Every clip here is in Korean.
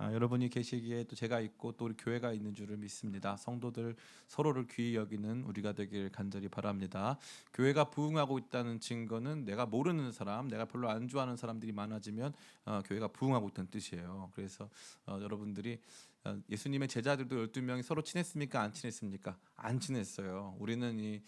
여러분이 계시기에 또 제가 있고 또 우리 교회가 있는 줄을 믿습니다. 성도들 서로를 귀히 여기는 우리가 되길 간절히 바랍니다. 교회가 부흥하고 있다는 증거는 내가 모르는 사람, 내가 별로 안 좋아하는 사람들이 많아지면 교회가 부흥하고 있다는 뜻이에요. 그래서 여러분들이 예수님의 제자들도 12명이 서로 친했습니까? 안 친했습니까? 안 친했어요. 우리는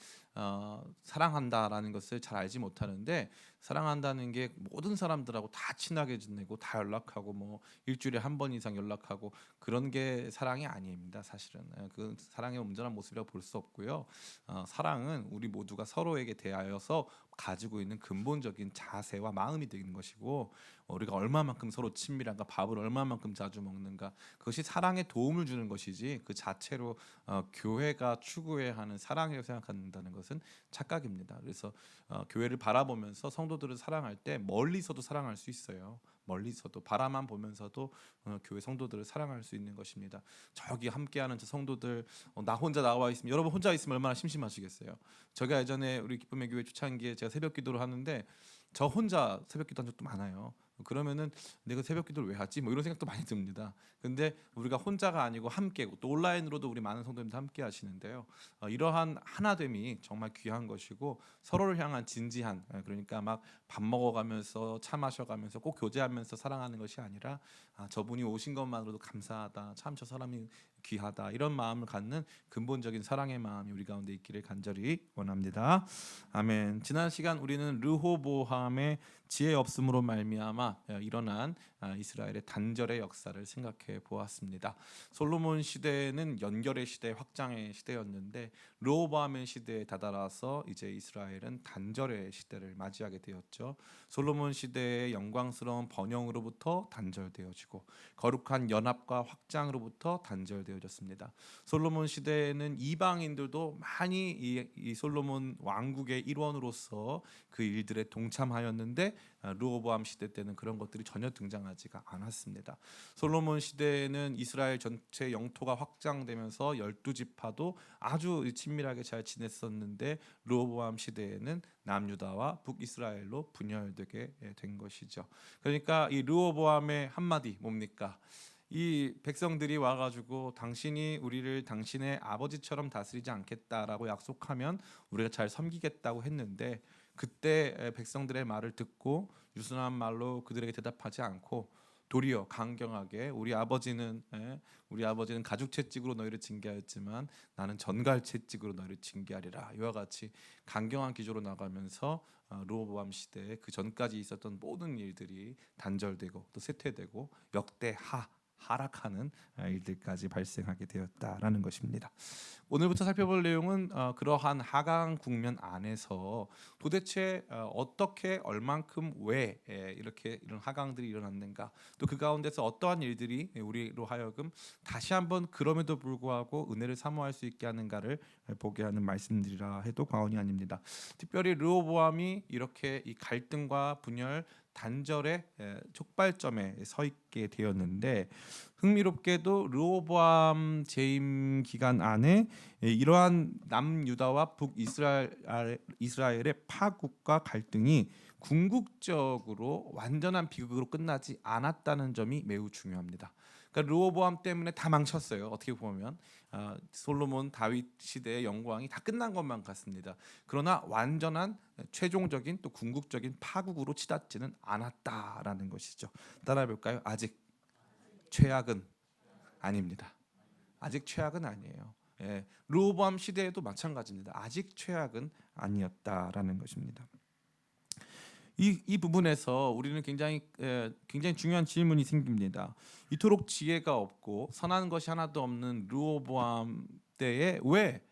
사랑한다라는 것을 잘 알지 못하는데, 사랑한다는 게 모든 사람들하고 다 친하게 지내고 다 연락하고 뭐 일주일에 한 번 이상 연락하고 그런 게 사랑이 아닙니다. 사실은 그 사랑의 온전한 모습이라고 볼 수 없고요. 사랑은 우리 모두가 서로에게 대하여서 가지고 있는 근본적인 자세와 마음이 되는 것이고, 우리가 얼마만큼 서로 친밀한가, 밥을 얼마만큼 자주 먹는가, 그것이 사랑에 도움을 주는 것이지 그 자체로 교회가 추구해야 하는 사랑이라고 생각한다는 것은 착각입니다. 그래서 교회를 바라보면서 성도들을 사랑할 때 멀리서도 사랑할 수 있어요. 멀리서도 바라만 보면서도 교회 성도들을 사랑할 수 있는 것입니다. 저기 함께하는 저 성도들, 나 혼자 나와 있으면, 여러분 혼자 있으면 얼마나 심심하시겠어요. 제가 예전에 우리 기쁨의 교회 초창기에 제가 새벽 기도를 하는데 저 혼자 새벽 기도한 적도 많아요. 그러면은 내가 새벽 기도를 왜 하지? 뭐 이런 생각도 많이 듭니다. 근데 우리가 혼자가 아니고 함께, 또 온라인으로도 우리 많은 성도님들 함께 하시는데요. 이러한 하나됨이 정말 귀한 것이고, 서로를 향한 진지한, 그러니까 막 밥 먹어가면서 차 마셔가면서 꼭 교제하면서 사랑하는 것이 아니라, 저분이 오신 것만으로도 감사하다, 참 저 사람이 귀하다, 이런 마음을 갖는 근본적인 사랑의 마음이 우리 가운데 있기를 간절히 원합니다. 아멘. 지난 시간 우리는 르호보암의 지혜 없음으로 말미암아 일어난 이스라엘의 단절의 역사를 생각해 보았습니다. 솔로몬 시대는 연결의 시대, 확장의 시대였는데, 르호보암의 시대에 다다라서 이제 이스라엘은 단절의 시대를 맞이하게 되었죠. 솔로몬 시대의 영광스러운 번영으로부터 단절되어지고, 거룩한 연합과 확장으로부터 단절되어졌습니다. 솔로몬 시대에는 이방인들도 많이 이 솔로몬 왕국의 일원으로서 그 일들에 동참하였는데, 르호보암 시대 때는 그런 것들이 전혀 등장하지가 않았습니다. 솔로몬 시대에는 이스라엘 전체 영토가 확장되면서 12지파도 아주 친밀하게 잘 지냈었는데, 르호보암 시대에는 남유다와 북이스라엘로 분열되게 된 것이죠. 그러니까 이 르호보암의 한마디 뭡니까? 이 백성들이 와가지고 당신이 우리를 당신의 아버지처럼 다스리지 않겠다라고 약속하면 우리가 잘 섬기겠다고 했는데, 그때 백성들의 말을 듣고 유순한 말로 그들에게 대답하지 않고 도리어 강경하게 우리 아버지는 가죽 채찍으로 너희를 징계하였지만 나는 전갈 채찍으로 너희를 징계하리라, 이와 같이 강경한 기조로 나가면서 르호보암 시대에 그 전까지 있었던 모든 일들이 단절되고 또 쇠퇴되고 하락하는 일들까지 발생하게 되었다라는 것입니다. 오늘부터 살펴볼 내용은 그러한 하강 국면 안에서 도대체 어떻게, 얼만큼, 왜 이렇게 이런 하강들이 일어났는가, 또 그 가운데서 어떠한 일들이 우리로 하여금 다시 한번 그럼에도 불구하고 은혜를 사모할 수 있게 하는가를 보게 하는 말씀들이라 해도 과언이 아닙니다. 특별히 르호보암이 이렇게 이 갈등과 분열, 단절의 촉발점에 서 있게 되었는데, 흥미롭게도 르호보암 재임 기간 안에 이러한 남유다와 북이스라엘의 파국과 갈등이 궁극적으로 완전한 비극으로 끝나지 않았다는 점이 매우 중요합니다. 그러니까 르호보암 때문에 다 망쳤어요. 어떻게 보면 솔로몬 다윗 시대의 영광이 다 끝난 것만 같습니다. 그러나 완전한 최종적인 또 궁극적인 파국으로 치닫지는 않았다라는 것이죠. 따라해 볼까요? 아직 최악은 아닙니다. 아직 최악은 아니에요. 르호보암 시대에도 마찬가지입니다. 아직 최악은 아니었다라는 것입니다. 이 부분에서 우리는 굉장히 중요한 질문이 생깁니다. 이토록 지혜가 없고 선한 것이 하나도 없는 르호보암 때에 왜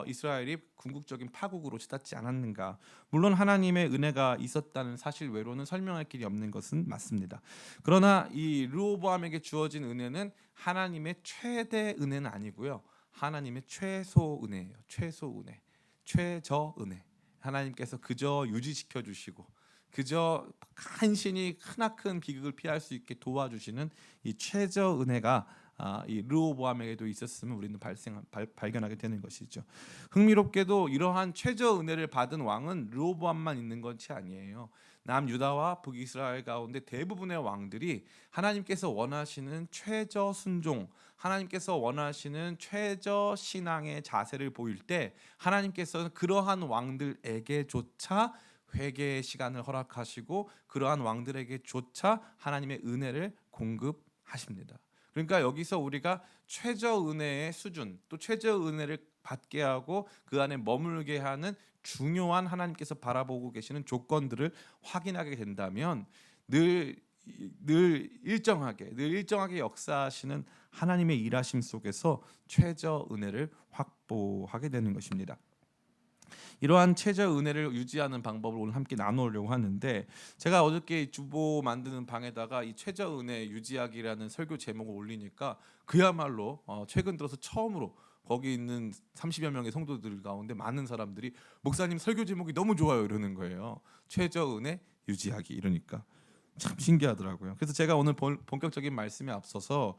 이스라엘이 궁극적인 파국으로 치닫지 않았는가? 물론 하나님의 은혜가 있었다는 사실 외로는 설명할 길이 없는 것은 맞습니다. 그러나 이 르호보암에게 주어진 은혜는 하나님의 최대 은혜는 아니고요, 하나님의 최소 은혜예요. 최소 은혜, 최저 은혜. 하나님께서 그저 유지시켜 주시고 그저 간신히 크나큰 비극을 피할 수 있게 도와주시는 이 최저 은혜가 이 르호보암에게도 있었음을 우리는 발견하게 되는 것이죠. 흥미롭게도 이러한 최저 은혜를 받은 왕은 르호보암만 있는 것이 아니에요. 남유다와 북이스라엘 가운데 대부분의 왕들이 하나님께서 원하시는 최저 순종, 하나님께서 원하시는 최저 신앙의 자세를 보일 때 하나님께서는 그러한 왕들에게조차 회개의 시간을 허락하시고 그러한 왕들에게조차 하나님의 은혜를 공급하십니다. 그러니까 여기서 우리가 최저 은혜의 수준, 또 최저 은혜를 받게 하고 그 안에 머물게 하는 중요한 하나님께서 바라보고 계시는 조건들을 확인하게 된다면 늘 일정하게 역사하시는 하나님의 일하심 속에서 최저 은혜를 확보하게 되는 것입니다. 이러한 최저 은혜를 유지하는 방법을 오늘 함께 나누려고 하는데, 제가 어저께 주보 만드는 방에다가 이 최저 은혜 유지하기라는 설교 제목을 올리니까 그야말로 최근 들어서 처음으로 거기 있는 30여 명의 성도들 가운데 많은 사람들이 목사님 설교 제목이 너무 좋아요 이러는 거예요. 최저 은혜 유지하기 이러니까 참 신기하더라고요. 그래서 제가 오늘 본격적인 말씀에 앞서서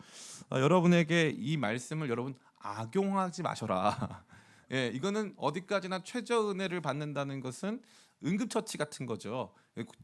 여러분에게 이 말씀을 여러분 악용하지 마셔라. 예, 이거는 어디까지나 최저 은혜를 받는다는 것은 응급처치 같은 거죠.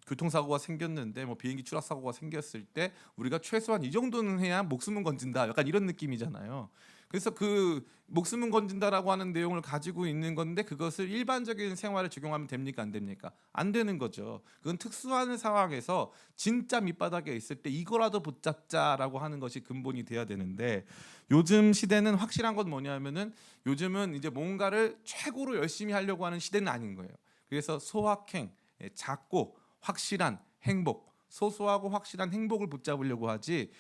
교통사고가 생겼는데 뭐 비행기 추락사고가 생겼을 때 우리가 최소한 이 정도는 해야 목숨은 건진다. 약간 이런 느낌이잖아요. 그래서 그 목숨은 건진다라고 하는 내용을 가지고 있는 건데 그것을 일반적인 생활에 적용하면 됩니까? 안 됩니까? 안 되는 거죠. 그건 특수한 상황에서 진짜 밑바닥에 있을 때 이거라도 붙잡자라고 하는 것이 근본이 돼야 되는데, 요즘 시대는 확실한 건 뭐냐면은 요즘은 이제 뭔가를 최고로 열심히 하려고 하는 시대는 아닌 거예요. 그래서 소확행, 작고 확실한 행복, 소소하고 확실한 행복을 붙잡으려고 하지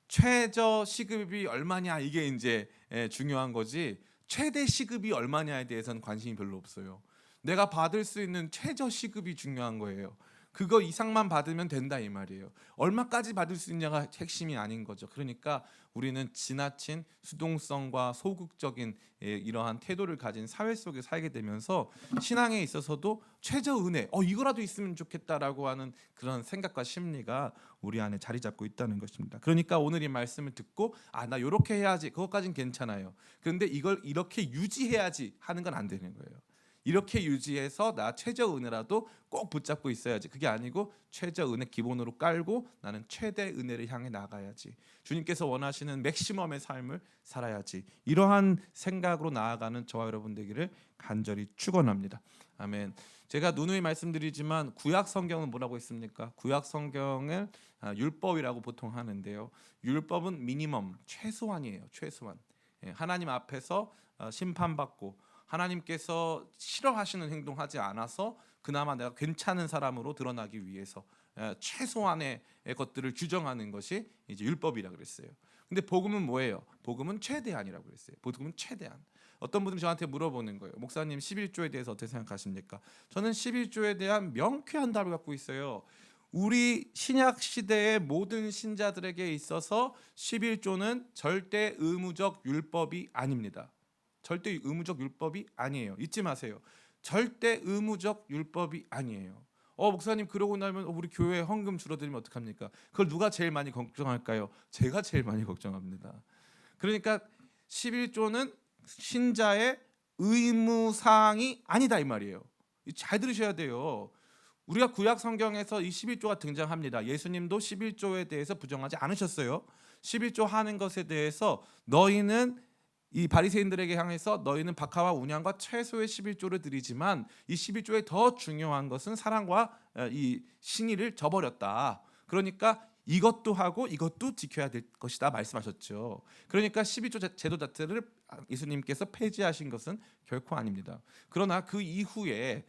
최저 시급이 얼마냐 이게 이제 중요한 거지, 최대 시급이 얼마냐에 대해서는 관심이 별로 없어요. 내가 받을 수 있는 최저 시급이 중요한 거예요. 그거 이상만 받으면 된다 이 말이에요. 얼마까지 받을 수 있냐가 핵심이 아닌 거죠. 그러니까 우리는 지나친 수동성과 소극적인 이러한 태도를 가진 사회 속에 살게 되면서 신앙에 있어서도 최저 은혜, 이거라도 있으면 좋겠다라고 하는 그런 생각과 심리가 우리 안에 자리 잡고 있다는 것입니다. 그러니까 오늘 이 말씀을 듣고 나 이렇게 해야지, 그것까진 괜찮아요. 그런데 이걸 이렇게 유지해야지 하는 건 안 되는 거예요. 이렇게 유지해서 나 최저 은혜라도 꼭 붙잡고 있어야지. 그게 아니고 최저 은혜 기본으로 깔고 나는 최대 은혜를 향해 나가야지. 주님께서 원하시는 맥시멈의 삶을 살아야지. 이러한 생각으로 나아가는 저와 여러분 되기를 간절히 축원합니다. 아멘. 제가 누누이 말씀드리지만 구약 성경은 뭐라고 했습니까? 구약 성경을 율법이라고 보통 하는데요. 율법은 미니멈, 최소한이에요. 최소한. 하나님 앞에서 심판받고 하나님께서 싫어하시는 행동하지 않아서 그나마 내가 괜찮은 사람으로 드러나기 위해서 최소한의 것들을 규정하는 것이 이제 율법이라 그랬어요. 근데 복음은 뭐예요? 복음은 최대한이라고 그랬어요. 복음은 최대한. 어떤 분들이 저한테 물어보는 거예요. 목사님 11조에 대해서 어떻게 생각하십니까? 저는 11조에 대한 명쾌한 답을 갖고 있어요. 우리 신약 시대의 모든 신자들에게 있어서 11조는 절대 의무적 율법이 아닙니다. 절대 의무적 율법이 아니에요. 잊지 마세요. 절대 의무적 율법이 아니에요. 목사님 그러고 나면 우리 교회 헌금 줄어들면 어떡합니까? 그걸 누가 제일 많이 걱정할까요? 제가 제일 많이 걱정합니다. 그러니까 11조는 신자의 의무사항이 아니다 이 말이에요. 잘 들으셔야 돼요. 우리가 구약 성경에서 이 11조가 등장합니다. 예수님도 11조에 대해서 부정하지 않으셨어요. 11조 하는 것에 대해서 너희는 이 바리새인들에게 향해서 너희는 박하와 운양과 채소의 11조를 드리지만 이 11조에 더 중요한 것은 사랑과 이 신의를 저버렸다. 그러니까 이것도 하고 이것도 지켜야 될 것이다 말씀하셨죠. 그러니까 12조 제도 자체를 예수님께서 폐지하신 것은 결코 아닙니다. 그러나 그 이후에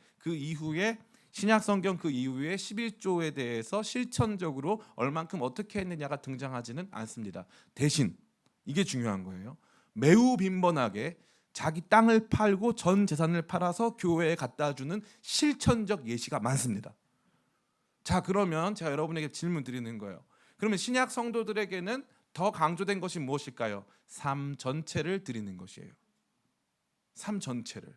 신약 성경 그 이후에 11조에 대해서 실천적으로 얼만큼 어떻게 했느냐가 등장하지는 않습니다. 대신 이게 중요한 거예요. 매우 빈번하게 자기 땅을 팔고 전 재산을 팔아서 교회에 갖다 주는 실천적 예시가 많습니다. 자, 그러면 제가 여러분에게 질문 드리는 거예요. 그러면 신약 성도들에게는 더 강조된 것이 무엇일까요? 삶 전체를 드리는 것이에요. 삶 전체를.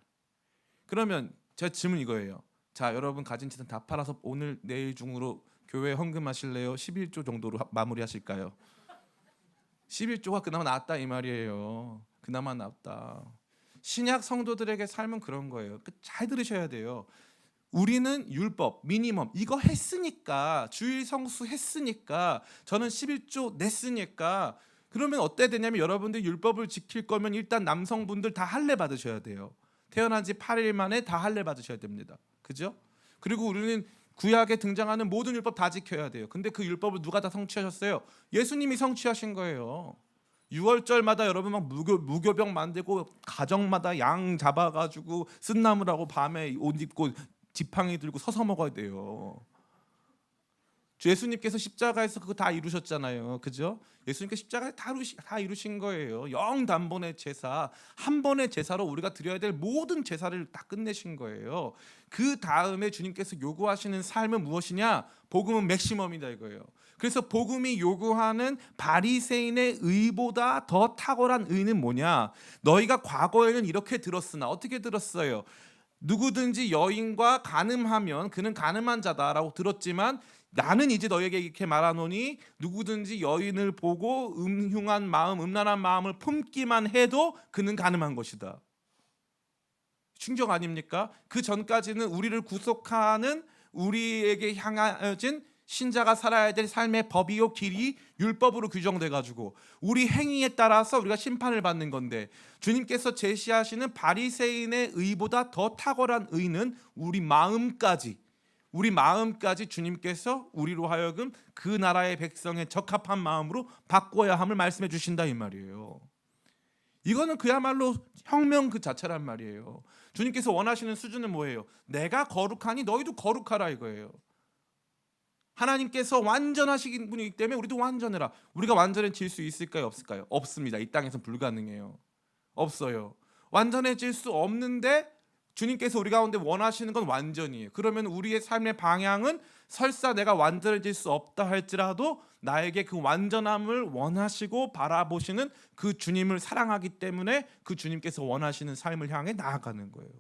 그러면 제 질문 이거예요. 자, 여러분 가진 재산 다 팔아서 오늘 내일 중으로 교회 헌금하실래요? 11조 정도로 마무리하실까요? 11조가 그나마 낫다 이 말이에요. 그나마 낫다. 신약 성도들에게 삶은 그런 거예요. 잘 들으셔야 돼요. 우리는 율법, 미니멈 이거 했으니까, 주일 성수 했으니까, 저는 11조 냈으니까, 그러면 어때 되냐면 여러분들 율법을 지킬 거면 일단 남성분들 다 할례 받으셔야 돼요. 태어난 지 8일 만에 다 할례 받으셔야 됩니다. 그죠? 그리고 우리는 구약에 등장하는 모든 율법 다 지켜야 돼요. 근데 그 율법을 누가 다 성취하셨어요? 예수님이 성취하신 거예요. 6월절마다 여러분 막 무교병 만들고 가정마다 양 잡아가지고 쓴나물하고 밤에 옷 입고 지팡이 들고 서서 먹어야 돼요. 예수님께서 십자가에서 그거 다 이루셨잖아요. 그죠? 예수님께서 십자가에 다 이루신 거예요. 영단번의 제사, 한 번의 제사로 우리가 드려야 될 모든 제사를 다 끝내신 거예요. 그 다음에 주님께서 요구하시는 삶은 무엇이냐? 복음은 맥시멈이다 이거예요. 그래서 복음이 요구하는 바리새인의 의보다 더 탁월한 의는 뭐냐? 너희가 과거에는 이렇게 들었으나, 어떻게 들었어요? 누구든지 여인과 간음하면 그는 간음한 자다라고 들었지만, 나는 이제 너에게 이렇게 말하노니 누구든지 여인을 보고 음란한 마음을 품기만 해도 그는 간음한 것이다. 충격 아닙니까? 그 전까지는 우리를 구속하는, 우리에게 향해진 신자가 살아야 될 삶의 법이요 길이 율법으로 규정돼 가지고 우리 행위에 따라서 우리가 심판을 받는 건데, 주님께서 제시하시는 바리새인의 의보다 더 탁월한 의는 우리 마음까지 주님께서 우리로 하여금 그 나라의 백성의 적합한 마음으로 바꿔야 함을 말씀해 주신다 이 말이에요. 이거는 그야말로 혁명 그 자체란 말이에요. 주님께서 원하시는 수준은 뭐예요? 내가 거룩하니 너희도 거룩하라 이거예요. 하나님께서 완전하신 분이기 때문에 우리도 완전해라. 우리가 완전해질 수 있을까요? 없을까요? 없습니다. 이 땅에서는 불가능해요. 없어요. 완전해질 수 없는데 주님께서 우리 가운데 원하시는 건 완전이에요. 그러면 우리의 삶의 방향은 설사 내가 완전해질 수 없다 할지라도 나에게 그 완전함을 원하시고 바라보시는 그 주님을 사랑하기 때문에 그 주님께서 원하시는 삶을 향해 나아가는 거예요.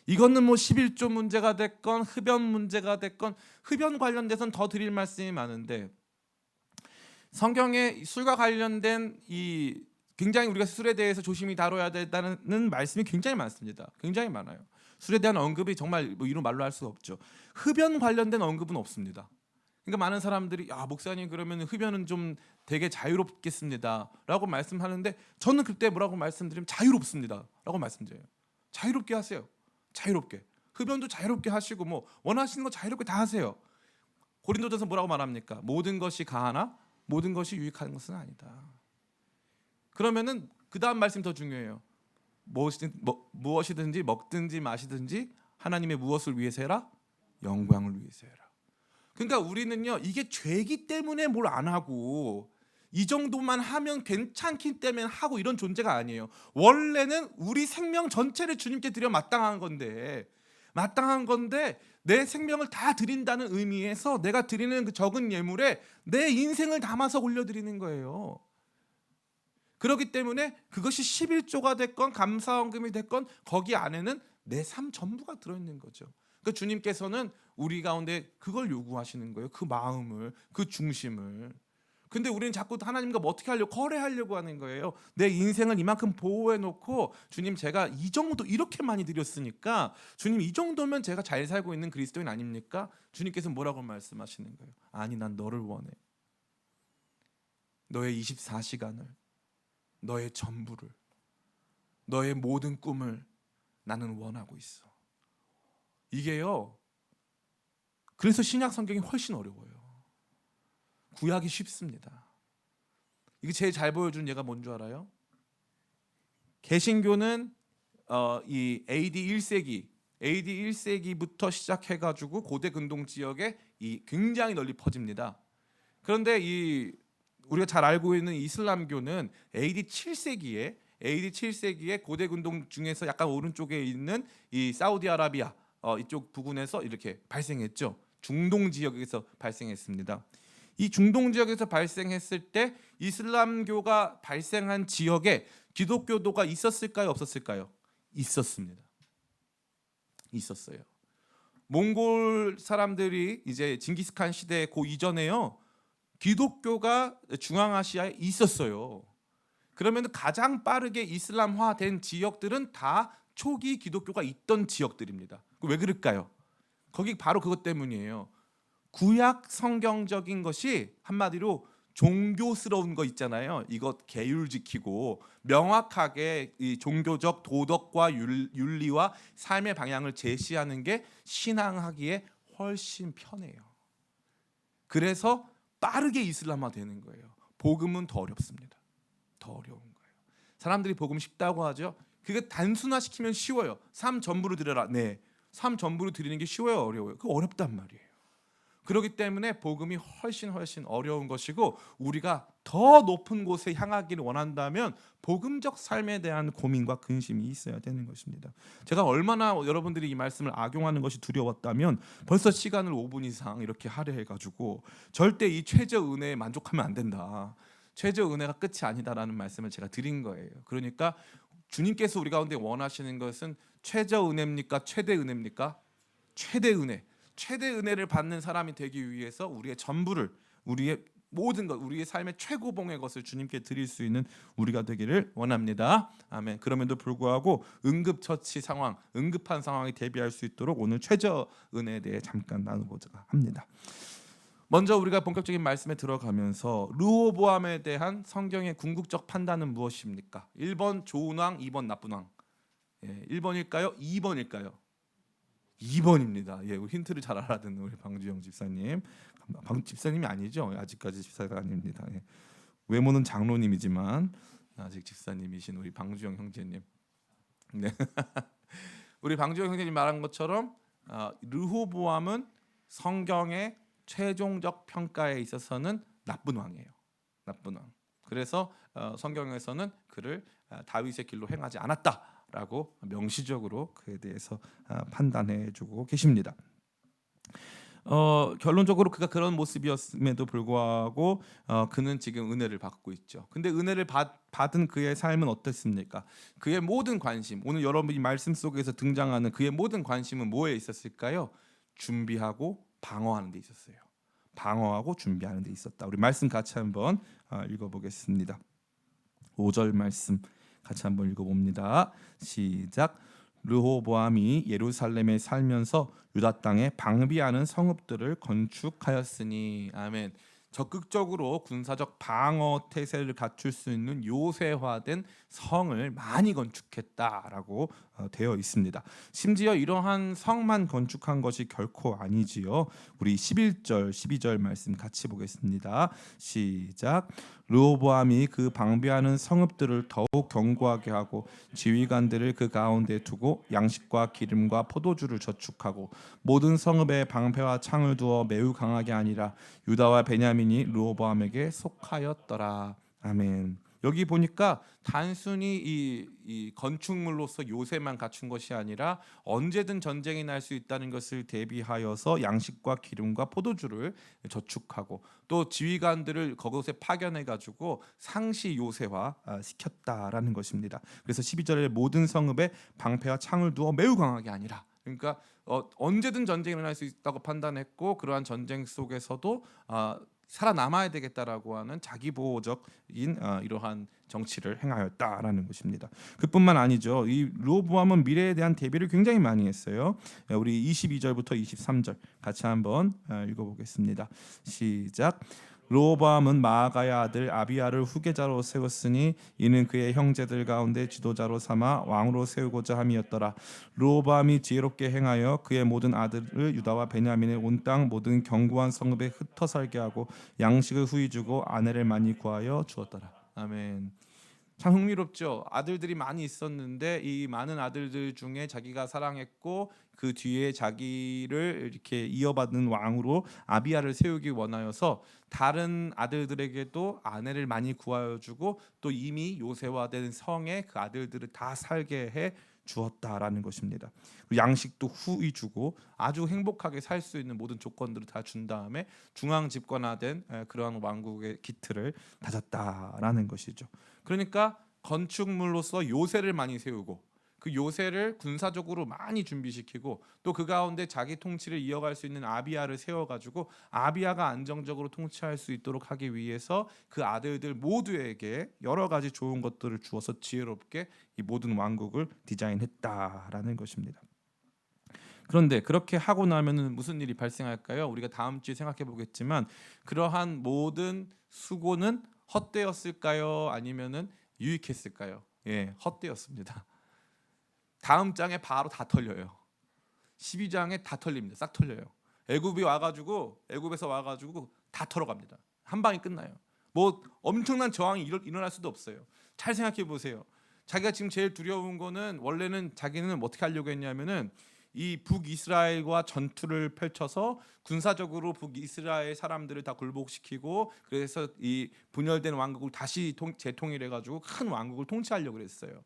이거는 뭐 11조 문제가 됐건 흡연 문제가 됐건, 흡연 관련돼서는 더 드릴 말씀이 많은데, 성경에 술과 관련된 이 굉장히 우리가 술에 대해서 조심히 다뤄야 된다는 말씀이 굉장히 많습니다. 굉장히 많아요. 술에 대한 언급이 정말 뭐 이런 말로 할 수가 없죠. 흡연 관련된 언급은 없습니다. 그러니까 많은 사람들이 목사님 그러면 흡연은 좀 되게 자유롭겠습니다라고 말씀하는데, 저는 그때 뭐라고 말씀드리면 자유롭습니다라고 말씀드려요. 자유롭게 하세요. 자유롭게. 흡연도 자유롭게 하시고 뭐 원하시는 거 자유롭게 다 하세요. 고린도전서 뭐라고 말합니까? 모든 것이 가하나 모든 것이 유익한 것은 아니다. 그러면은 그 다음 말씀이 더 중요해요. 무엇이든지 먹든지 마시든지 하나님의 무엇을 위해서 해라? 영광을 위해서 해라. 그러니까 우리는요, 이게 죄기 때문에 뭘 안 하고 이 정도만 하면 괜찮기 때문에 하고 이런 존재가 아니에요. 원래는 우리 생명 전체를 주님께 드려 마땅한 건데 내 생명을 다 드린다는 의미에서 내가 드리는 그 적은 예물에 내 인생을 담아서 올려드리는 거예요. 그렇기 때문에 그것이 11조가 됐건 감사헌금이 됐건 거기 안에는 내 삶 전부가 들어있는 거죠. 그러니까 주님께서는 우리 가운데 그걸 요구하시는 거예요. 그 마음을, 그 중심을. 근데 우리는 자꾸 하나님과 뭐 어떻게 하려고, 거래하려고 하는 거예요. 내 인생을 이만큼 보호해놓고, 주님 제가 이 정도 이렇게 많이 드렸으니까 주님 이 정도면 제가 잘 살고 있는 그리스도인 아닙니까? 주님께서 뭐라고 말씀하시는 거예요? 아니, 난 너를 원해. 너의 24시간을, 너의 전부를, 너의 모든 꿈을 나는 원하고 있어. 이게요, 그래서 신약 성경이 훨씬 어려워요. 구약이 쉽습니다. 이게 제일 잘 보여주는 예가 뭔 줄 알아요? 개신교는 이 AD 1세기부터 시작해가지고 고대 근동 지역에 굉장히 널리 퍼집니다. 그런데 우리가 잘 알고 있는 이슬람교는 AD 7세기에 고대 근동 중에서 약간 오른쪽에 있는 이 사우디아라비아 이쪽 부근에서 이렇게 발생했죠. 중동 지역에서 발생했습니다. 이 중동 지역에서 발생했을 때 이슬람교가 발생한 지역에 기독교도가 있었을까요, 없었을까요? 있었습니다. 있었어요. 몽골 사람들이 이제 징기스칸 시대 그 이전에요, 기독교가 중앙아시아에 있었어요. 그러면 가장 빠르게 이슬람화된 지역들은 다 초기 기독교가 있던 지역들입니다. 왜 그럴까요? 거기 바로 그것 때문이에요. 구약 성경적인 것이 한마디로 종교스러운 거 있잖아요. 이것 계율 지키고 명확하게 이 종교적 도덕과 윤리와 삶의 방향을 제시하는 게 신앙하기에 훨씬 편해요. 그래서 빠르게 이슬람화 되는 거예요. 복음은 더 어렵습니다. 더 어려운 거예요. 사람들이 복음 쉽다고 하죠. 그게 단순화시키면 쉬워요. 삶 전부를 드려라. 네, 삶 전부를 드리는 게 쉬워요, 어려워요? 그거 어렵단 말이에요. 그렇기 때문에 복음이 훨씬 어려운 것이고, 우리가 더 높은 곳에 향하기를 원한다면 복음적 삶에 대한 고민과 근심이 있어야 되는 것입니다. 제가 얼마나 여러분들이 이 말씀을 악용하는 것이 두려웠다면 벌써 시간을 5분 이상 이렇게 할애해가지고 절대 이 최저 은혜에 만족하면 안 된다. 최저 은혜가 끝이 아니다라는 말씀을 제가 드린 거예요. 그러니까 주님께서 우리 가운데 원하시는 것은 최저 은혜입니까? 최대 은혜입니까? 최대 은혜. 최대 은혜를 받는 사람이 되기 위해서 우리의 전부를, 우리의 모든 것, 우리의 삶의 최고봉의 것을 주님께 드릴 수 있는 우리가 되기를 원합니다. 아멘. 그럼에도 불구하고 응급처치 상황, 응급한 상황에 대비할 수 있도록 오늘 최저 은혜에 대해 잠깐 나누고자 합니다. 먼저 우리가 본격적인 말씀에 들어가면서 르호보암에 대한 성경의 궁극적 판단은 무엇입니까? 1번 좋은 왕, 2번 나쁜 왕. 1번일까요? 2번일까요? 2번입니다. 힌트를 잘 알아듣는 우리 방주영 집사님. 집사님이 아니죠. 아직까지 집사가 아닙니다. 외모는 장로님이지만 아직 집사님이신 우리 방주영 형제님. 네. 우리 방주영 형제님 말한 것처럼 르호보암은 성경의 최종적 평가에 있어서는 나쁜 왕이에요. 나쁜 왕. 그래서 성경에서는 그를 다윗의 길로 행하지 않았다라고 명시적으로 그에 대해서 판단해주고 계십니다. 결론적으로 그가 그런 모습이었음에도 불구하고 그는 지금 은혜를 받고 있죠. 근데 은혜를 받은 그의 삶은 어땠습니까? 그의 모든 관심, 오늘 여러분이 말씀 속에서 등장하는 그의 모든 관심은 뭐에 있었을까요? 준비하고 방어하는 데 있었어요. 방어하고 준비하는 데 있었다. 우리 말씀 같이 한번 읽어보겠습니다. 5절 말씀 같이 한번 읽어봅니다. 시작. 르호보암이 예루살렘에 살면서 유다 땅에 방비하는 성읍들을 건축하였으니. 아멘. 적극적으로 군사적 방어 태세를 갖출 수 있는 요새화된 성을 많이 건축했다라고 되어 있습니다. 심지어 이러한 성만 건축한 것이 결코 아니지요. 우리 11절, 12절 말씀 같이 보겠습니다. 시작. 르호보암이 그 방비하는 성읍들을 더욱 견고하게 하고 지휘관들을 그 가운데 두고 양식과 기름과 포도주를 저축하고 모든 성읍에 방패와 창을 두어 매우 강하게 하니라. 유다와 베냐민이 르호보암에게 속하였더라. 아멘. 여기 보니까 단순히 이 건축물로서 요새만 갖춘 것이 아니라 언제든 전쟁이 날 수 있다는 것을 대비하여서 양식과 기름과 포도주를 저축하고 또 지휘관들을 그곳에 파견해 가지고 상시 요새화 시켰다라는 것입니다. 그래서 12절에 모든 성읍에 방패와 창을 두어 매우 강하게 하니라. 그러니까 언제든 전쟁이 일어날 수 있다고 판단했고 그러한 전쟁 속에서도 살아남아야 되겠다라고 하는 자기보호적인 이러한 정치를 행하였다라는 것입니다. 그뿐만 아니죠. 이 르호보암은 미래에 대한 대비를 굉장히 많이 했어요. 우리 22절부터 23절 같이 한번 읽어보겠습니다. 시작. 르호보암은 마아가의 아들 아비야를 후계자로 세웠으니 이는 그의 형제들 가운데 지도자로 삼아 왕으로 세우고자 함이었더라. 르호보암이 지혜롭게 행하여 그의 모든 아들을 유다와 베냐민의 온 땅 모든 견고한 성읍에 흩어 살게 하고 양식을 후히 주고 아내를 많이 구하여 주었더라. 아멘. 참 흥미롭죠. 아들들이 많이 있었는데 이 많은 아들들 중에 자기가 사랑했고 그 뒤에 자기를 이렇게 이어받는 왕으로 아비야를 세우기 원하여서 다른 아들들에게도 아내를 많이 구하여 주고 또 이미 요새화된 성에 그 아들들을 다 살게 해 주었다라는 것입니다. 양식도 후히 주고 아주 행복하게 살 수 있는 모든 조건들을 다 준 다음에 중앙 집권화된 그러한 왕국의 기틀을 다졌다라는 것이죠. 그러니까 건축물로서 요새를 많이 세우고 그 요새를 군사적으로 많이 준비시키고 또 그 가운데 자기 통치를 이어갈 수 있는 아비야를 세워가지고 아비야가 안정적으로 통치할 수 있도록 하기 위해서 그 아들들 모두에게 여러 가지 좋은 것들을 주어서 지혜롭게 이 모든 왕국을 디자인했다라는 것입니다. 그런데 그렇게 하고 나면은 무슨 일이 발생할까요? 우리가 다음 주에 생각해 보겠지만 그러한 모든 수고는 헛되었을까요? 아니면은 유익했을까요? 예, 헛되었습니다. 다음 장에 바로 다 털려요. 12장에 다 털립니다. 싹 털려요. 애굽에서 와가지고 다 털어갑니다. 한 방에 끝나요. 뭐 엄청난 저항이 일어날 수도 없어요. 잘 생각해 보세요. 자기가 지금 제일 두려운 거는 원래는 자기는 어떻게 하려고 했냐면은 이 북이스라엘과 전투를 펼쳐서 군사적으로 북이스라엘 사람들을 다 굴복시키고 그래서 이 분열된 왕국을 다시 재통일해가지고 큰 왕국을 통치하려고 했어요.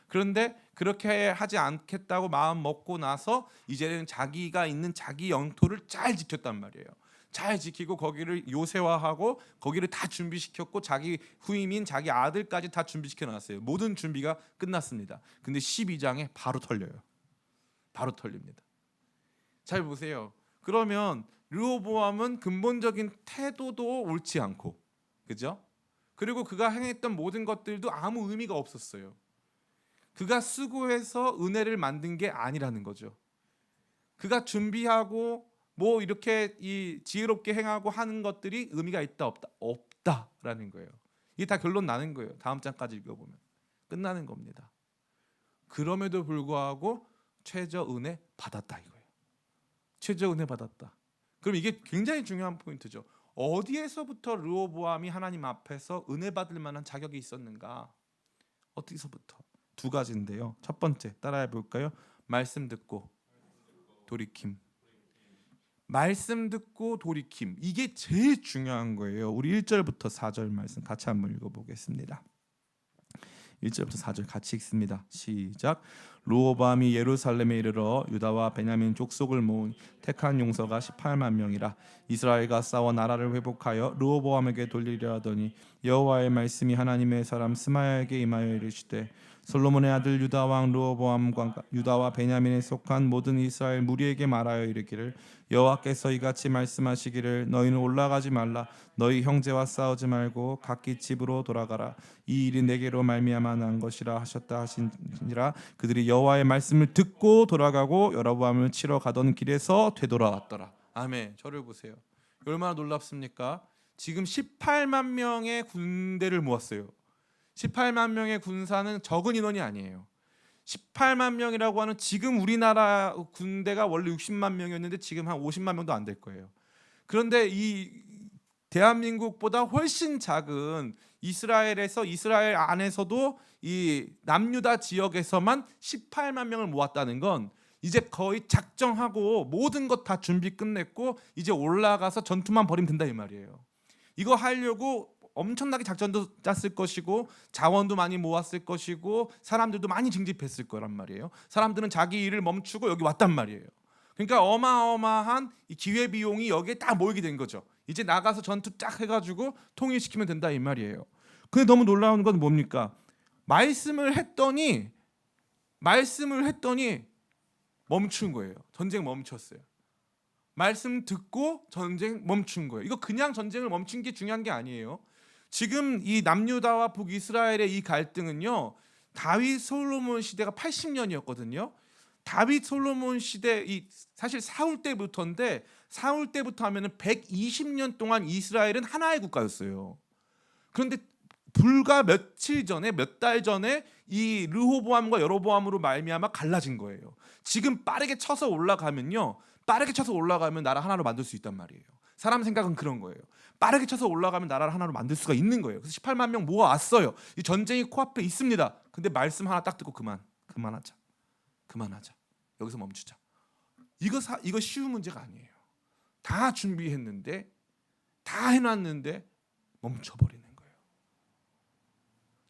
그런데 그렇게 하지 않겠다고 마음 먹고 나서 이제는 자기가 있는 자기 영토를 잘 지켰단 말이에요. 잘 지키고 거기를 요새화하고 거기를 다 준비시켰고 자기 후임인 자기 아들까지 다 준비시켜 놨어요. 모든 준비가 끝났습니다. 근데 12장에 바로 털려요. 바로 털립니다. 잘 보세요. 그러면 르호보암은 근본적인 태도도 옳지 않고, 그죠? 그리고 그가 행했던 모든 것들도 아무 의미가 없었어요. 그가 수고해서 은혜를 만든 게 아니라는 거죠. 그가 준비하고 뭐 이렇게 이 지혜롭게 행하고 하는 것들이 의미가 있다 없다 없다라는 거예요. 이게 다 결론 나는 거예요. 다음 장까지 읽어보면 끝나는 겁니다. 그럼에도 불구하고 최저 은혜 받았다 이거예요. 최저 은혜 받았다. 그럼 이게 굉장히 중요한 포인트죠. 어디에서부터 르호보암이 하나님 앞에서 은혜 받을 만한 자격이 있었는가? 어디서부터? 두 가지인데요. 첫 번째 따라해 볼까요? 말씀 듣고 돌이킴. 말씀 듣고 돌이킴. 이게 제일 중요한 거예요. 우리 1절부터 4절 말씀 같이 한번 읽어 보겠습니다. 1절부터 4절 같이 읽습니다. 시작. 르호보암이 예루살렘에 이르러 유다와 베냐민 족속을 모은 택한 용서가 18만 명이라 이스라엘과 싸워 나라를 회복하여 르호보암에게 돌리려 하더니 여호와의 말씀이 하나님의 사람 스마야에게 임하여 이르시되 솔로몬의 아들 유다 왕 르호보암과 유다와 베냐민에 속한 모든 이스라엘 무리에게 말하여 이르기를 여호와께서 이같이 말씀하시기를 너희는 올라가지 말라 너희 형제와 싸우지 말고 각기 집으로 돌아가라 이 일이 내게로 말미암아 난 것이라 하셨다 하시니라 그들이 여호와의 말씀을 듣고 돌아가고 여로보암을 치러 가던 길에서 되돌아왔더라. 아멘. 저를 보세요. 얼마나 놀랍습니까? 지금 18만 명의 군대를 모았어요. 18만 명의 군사는 적은 인원이 아니에요. 18만 명이라고 하는 지금 우리나라 군대가 원래 60만 명이었는데 지금 한 50만 명도 안 될 거예요. 그런데 이 대한민국보다 훨씬 작은 이스라엘 안에서도 이 남유다 지역에서만 18만 명을 모았다는 건 이제 거의 작정하고 모든 것 다 준비 끝냈고 이제 올라가서 전투만 벌이면 된다 이 말이에요. 이거 하려고 엄청나게 작전도 짰을 것이고 자원도 많이 모았을 것이고 사람들도 많이 징집했을 거란 말이에요. 사람들은 자기 일을 멈추고 여기 왔단 말이에요. 그러니까 어마어마한 이 기회 비용이 여기에 딱 모이게 된 거죠. 이제 나가서 전투 쫙 해가지고 통일시키면 된다 이 말이에요. 근데 너무 놀라운 건 뭡니까? 말씀을 했더니 멈춘 거예요. 전쟁 멈췄어요. 말씀 듣고 전쟁 멈춘 거예요. 이거 그냥 전쟁을 멈춘 게 중요한 게 아니에요. 지금 이 남유다와 북이스라엘의 이 갈등은요. 다윗 솔로몬 시대가 80년이었거든요. 다윗 솔로몬 시대 사실 사울 때부터인데 사울 때부터 하면은 120년 동안 이스라엘은 하나의 국가였어요. 그런데 불과 몇 달 전에 이 르호보암과 여로보암으로 말미암아 갈라진 거예요. 지금 빠르게 쳐서 올라가면 나라 하나로 만들 수 있단 말이에요. 사람 생각은 그런 거예요. 빠르게 쳐서 올라가면 나라를 하나로 만들 수가 있는 거예요. 그래서 18만 명 모아왔어요. 이 전쟁이 코앞에 있습니다. 근데 말씀 하나 딱 듣고 그만하자. 여기서 멈추자. 이거 쉬운 문제가 아니에요. 다 준비했는데 다 해놨는데 멈춰버리는 거예요.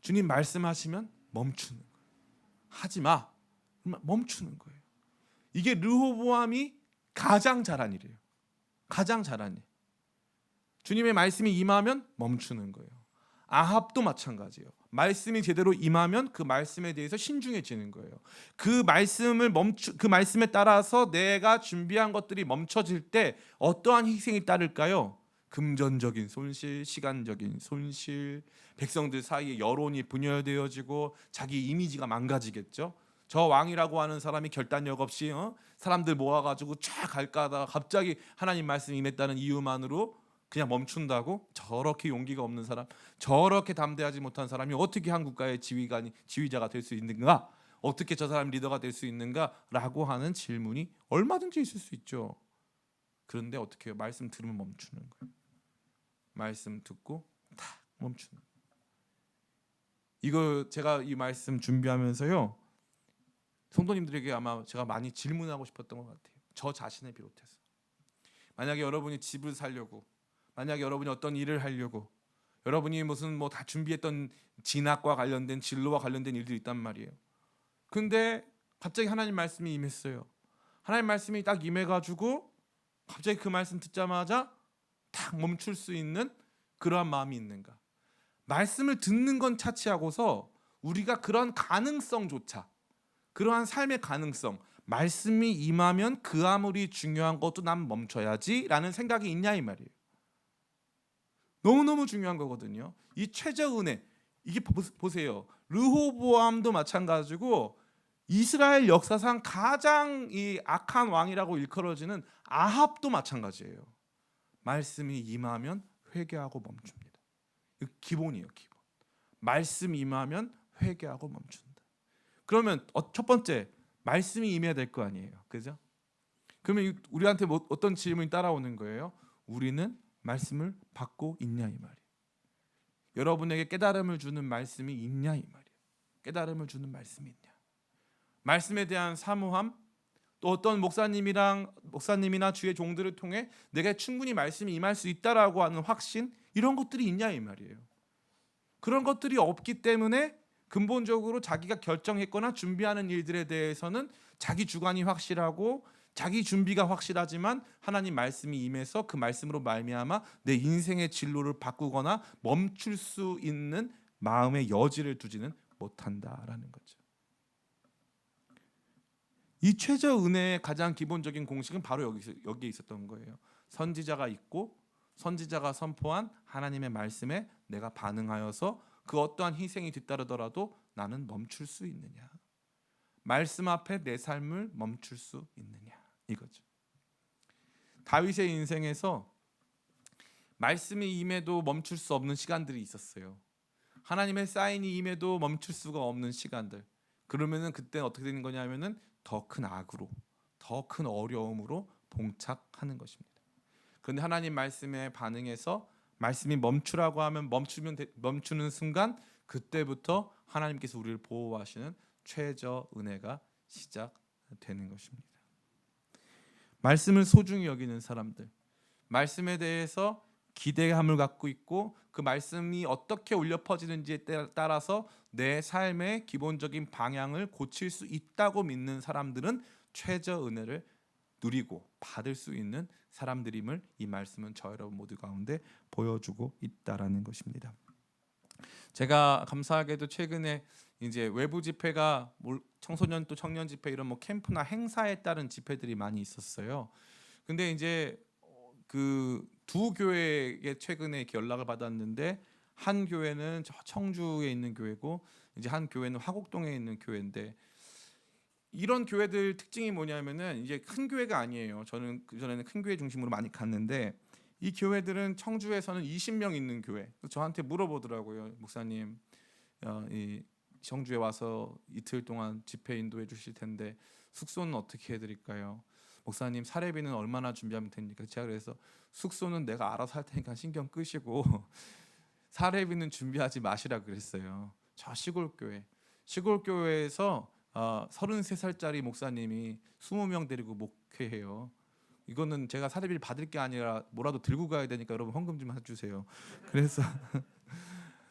주님 말씀하시면 멈추는 거예요. 하지마. 멈추는 거예요. 이게 르호보암이 가장 잘한 일이에요. 가장 잘한 일. 주님의 말씀이 임하면 멈추는 거예요. 아합도 마찬가지예요. 말씀이 제대로 임하면 그 말씀에 대해서 신중해지는 거예요. 그 말씀에 따라서 내가 준비한 것들이 멈춰질 때 어떠한 희생이 따를까요? 금전적인 손실, 시간적인 손실, 백성들 사이에 여론이 분열되어지고 자기 이미지가 망가지겠죠. 저 왕이라고 하는 사람이 결단력 없이 사람들 모아가지고 쫙 갈까 하다가 갑자기 하나님 말씀이 임했다는 이유만으로 그냥 멈춘다고? 저렇게 용기가 없는 사람, 저렇게 담대하지 못한 사람이 어떻게 한 국가의 지휘자가 될 수 있는가? 어떻게 저 사람 리더가 될 수 있는가라고 하는 질문이 얼마든지 있을 수 있죠. 그런데 어떻게 해요? 말씀 들으면 멈추는 거예요. 말씀 듣고 탁 멈추는 거예요. 이거 제가 이 말씀 준비하면서요, 성도님들에게 아마 제가 많이 질문하고 싶었던 것 같아요. 저 자신을 비롯해서. 만약에 여러분이 집을 살려고, 만약에 여러분이 어떤 일을 하려고, 여러분이 무슨 뭐 다 준비했던 진학과 관련된 진로와 관련된 일들이 있단 말이에요. 근데 갑자기 하나님 말씀이 임했어요. 하나님 말씀이 딱 임해가지고 갑자기 그 말씀 듣자마자 탁 멈출 수 있는 그러한 마음이 있는가? 말씀을 듣는 건 차치하고서 우리가 그런 가능성조차, 그러한 삶의 가능성, 말씀이 임하면 그 아무리 중요한 것도 난 멈춰야지라는 생각이 있냐 이 말이에요. 너무너무 중요한 거거든요. 이 최저 은혜, 이게 보세요. 르호보암도 마찬가지고 이스라엘 역사상 가장 이 악한 왕이라고 일컬어지는 아합도 마찬가지예요. 말씀이 임하면 회개하고 멈춥니다. 이거 기본이에요, 기본. 말씀 임하면 회개하고 멈춘다. 그러면 첫 번째, 말씀이 임해야 될 거 아니에요, 그죠? 그러면 우리한테 어떤 질문이 따라오는 거예요? 우리는 말씀을 받고 있냐 이 말이에요. 여러분에게 깨달음을 주는 말씀이 있냐 이 말이에요. 깨달음을 주는 말씀이 있냐. 말씀에 대한 사모함, 또 어떤 목사님이나 주의 종들을 통해 내가 충분히 말씀이 임할 수 있다라고 하는 확신, 이런 것들이 있냐 이 말이에요. 그런 것들이 없기 때문에 근본적으로 자기가 결정했거나 준비하는 일들에 대해서는 자기 주관이 확실하고 자기 준비가 확실하지만 하나님 말씀이 임해서 그 말씀으로 말미암아 내 인생의 진로를 바꾸거나 멈출 수 있는 마음의 여지를 두지는 못한다라는 거죠. 이 최저 은혜의 가장 기본적인 공식은 바로 여기에 있었던 거예요. 선지자가 있고 선지자가 선포한 하나님의 말씀에 내가 반응하여서 그 어떠한 희생이 뒤따르더라도 나는 멈출 수 있느냐. 말씀 앞에 내 삶을 멈출 수 있느냐, 이거죠. 다윗의 인생에서 말씀이 임해도 멈출 수 없는 시간들이 있었어요. 하나님의 사인이 임해도 멈출 수가 없는 시간들. 그러면은 그때 어떻게 되는 거냐면은 더 큰 악으로, 더 큰 어려움으로 봉착하는 것입니다. 그런데 하나님 말씀에 반응해서 말씀이 멈추라고 하면 멈추는 순간 그때부터 하나님께서 우리를 보호하시는 최저 은혜가 시작되는 것입니다. 말씀을 소중히 여기는 사람들, 말씀에 대해서 기대감을 갖고 있고 그 말씀이 어떻게 울려 퍼지는지에 따라서 내 삶의 기본적인 방향을 고칠 수 있다고 믿는 사람들은 최저 은혜를 누리고 받을 수 있는 사람들임을 이 말씀은 저 여러분 모두 가운데 보여주고 있다라는 것입니다. 제가 감사하게도 최근에 이제 외부 집회가 청소년 또 청년 집회 이런 뭐 캠프나 행사에 따른 집회들이 많이 있었어요. 근데 이제 그 두 교회에 최근에 이렇게 연락을 받았는데 한 교회는 저 청주에 있는 교회고 이제 한 교회는 화곡동에 있는 교회인데 이런 교회들 특징이 뭐냐면은 이제 큰 교회가 아니에요. 저는 그전에는 큰 교회 중심으로 많이 갔는데 이 교회들은 청주에서는 20명 있는 교회. 저한테 물어보더라고요. 목사님, 이 청주에 와서 이틀 동안 집회 인도해 주실 텐데 숙소는 어떻게 해드릴까요? 목사님, 사례비는 얼마나 준비하면 됩니까? 제가 그래서 숙소는 내가 알아서 할 테니까 신경 끄시고 사례비는 준비하지 마시라 그랬어요. 저 시골 교회에서 33살짜리 목사님이 20명 데리고 목회해요. 이거는 제가 사례비를 받을 게 아니라 뭐라도 들고 가야 되니까 여러분 헌금 좀 해주세요. 그래서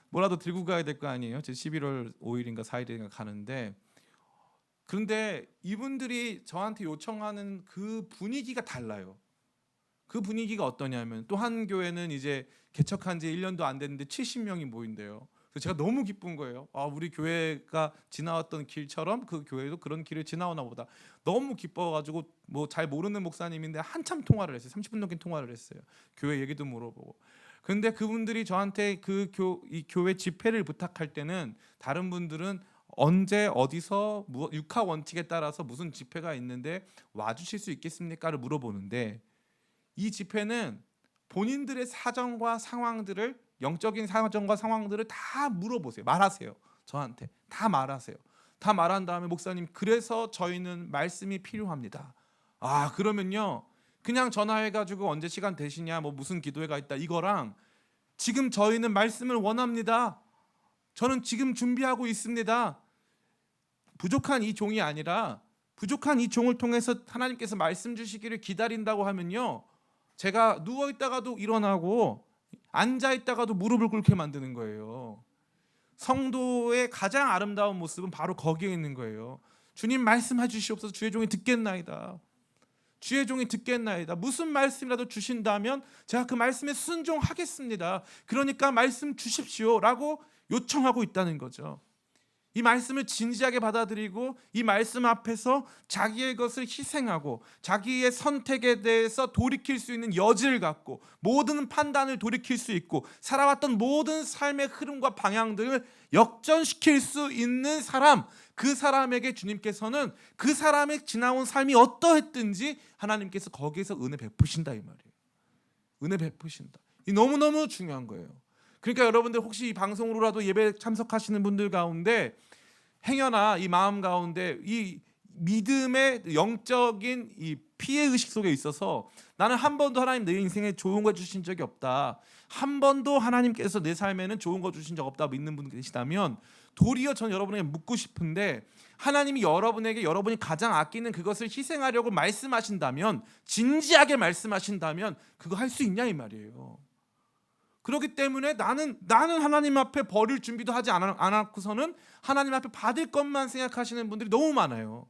뭐라도 들고 가야 될 거 아니에요. 제 11월 5일인가 4일인가 가는데 그런데 이분들이 저한테 요청하는 그 분위기가 달라요. 그 분위기가 어떠냐면 또 한 교회는 이제 개척한 지 1년도 안 됐는데 70명이 모인대요. 그래서 제가 너무 기쁜 거예요. 우리 교회가 지나왔던 길처럼 그 교회도 그런 길을 지나오나 보다. 너무 기뻐가지고 뭐 잘 모르는 목사님인데 한참 통화를 했어요. 30분 넘게 통화를 했어요. 교회 얘기도 물어보고. 근데 그분들이 저한테 이 교회 집회를 부탁할 때는 다른 분들은 언제 어디서 육하 원칙에 따라서 무슨 집회가 있는데 와주실 수 있겠습니까를 물어보는데, 이 집회는 본인들의 사정과 상황들을, 영적인 사정과 상황들을 다 물어보세요. 말하세요. 저한테 다 말하세요. 다 말한 다음에 목사님, 그래서 저희는 말씀이 필요합니다. 아, 그러면요, 그냥 전화해가지고 언제 시간 되시냐, 뭐 무슨 기도회가 있다, 이거랑 지금 저희는 말씀을 원합니다, 저는 지금 준비하고 있습니다, 부족한 이 종이 아니라 부족한 이 종을 통해서 하나님께서 말씀 주시기를 기다린다고 하면요, 제가 누워 있다가도 일어나고 앉아 있다가도 무릎을 꿇게 만드는 거예요. 성도의 가장 아름다운 모습은 바로 거기에 있는 거예요. 주님, 말씀해 주시옵소서. 주의 종이 듣겠나이다. 주의 종이 듣겠나이다. 무슨 말씀이라도 주신다면 제가 그 말씀에 순종하겠습니다. 그러니까 말씀 주십시오라고 요청하고 있다는 거죠. 이 말씀을 진지하게 받아들이고 이 말씀 앞에서 자기의 것을 희생하고 자기의 선택에 대해서 돌이킬 수 있는 여지를 갖고 모든 판단을 돌이킬 수 있고 살아왔던 모든 삶의 흐름과 방향들을 역전시킬 수 있는 사람, 그 사람에게 주님께서는 그 사람의 지나온 삶이 어떠했든지 하나님께서 거기에서 은혜 베푸신다, 이 말이에요. 은혜 베푸신다. 이 너무너무 중요한 거예요. 그러니까 여러분들 혹시 이 방송으로라도 예배 참석하시는 분들 가운데 행여나 이 마음 가운데 이 믿음의 영적인 이 피해 의식 속에 있어서 나는 한 번도 하나님 내 인생에 좋은 거 주신 적이 없다, 한 번도 하나님께서 내 삶에는 좋은 거 주신 적 없다 믿는 분 계시다면, 도리어 전 여러분에게 묻고 싶은데, 하나님이 여러분에게 여러분이 가장 아끼는 그것을 희생하려고 말씀하신다면, 진지하게 말씀하신다면 그거 할 수 있냐, 이 말이에요. 그렇기 때문에 나는 하나님 앞에 버릴 준비도 하지 않았고서는 하나님 앞에 받을 것만 생각하시는 분들이 너무 많아요.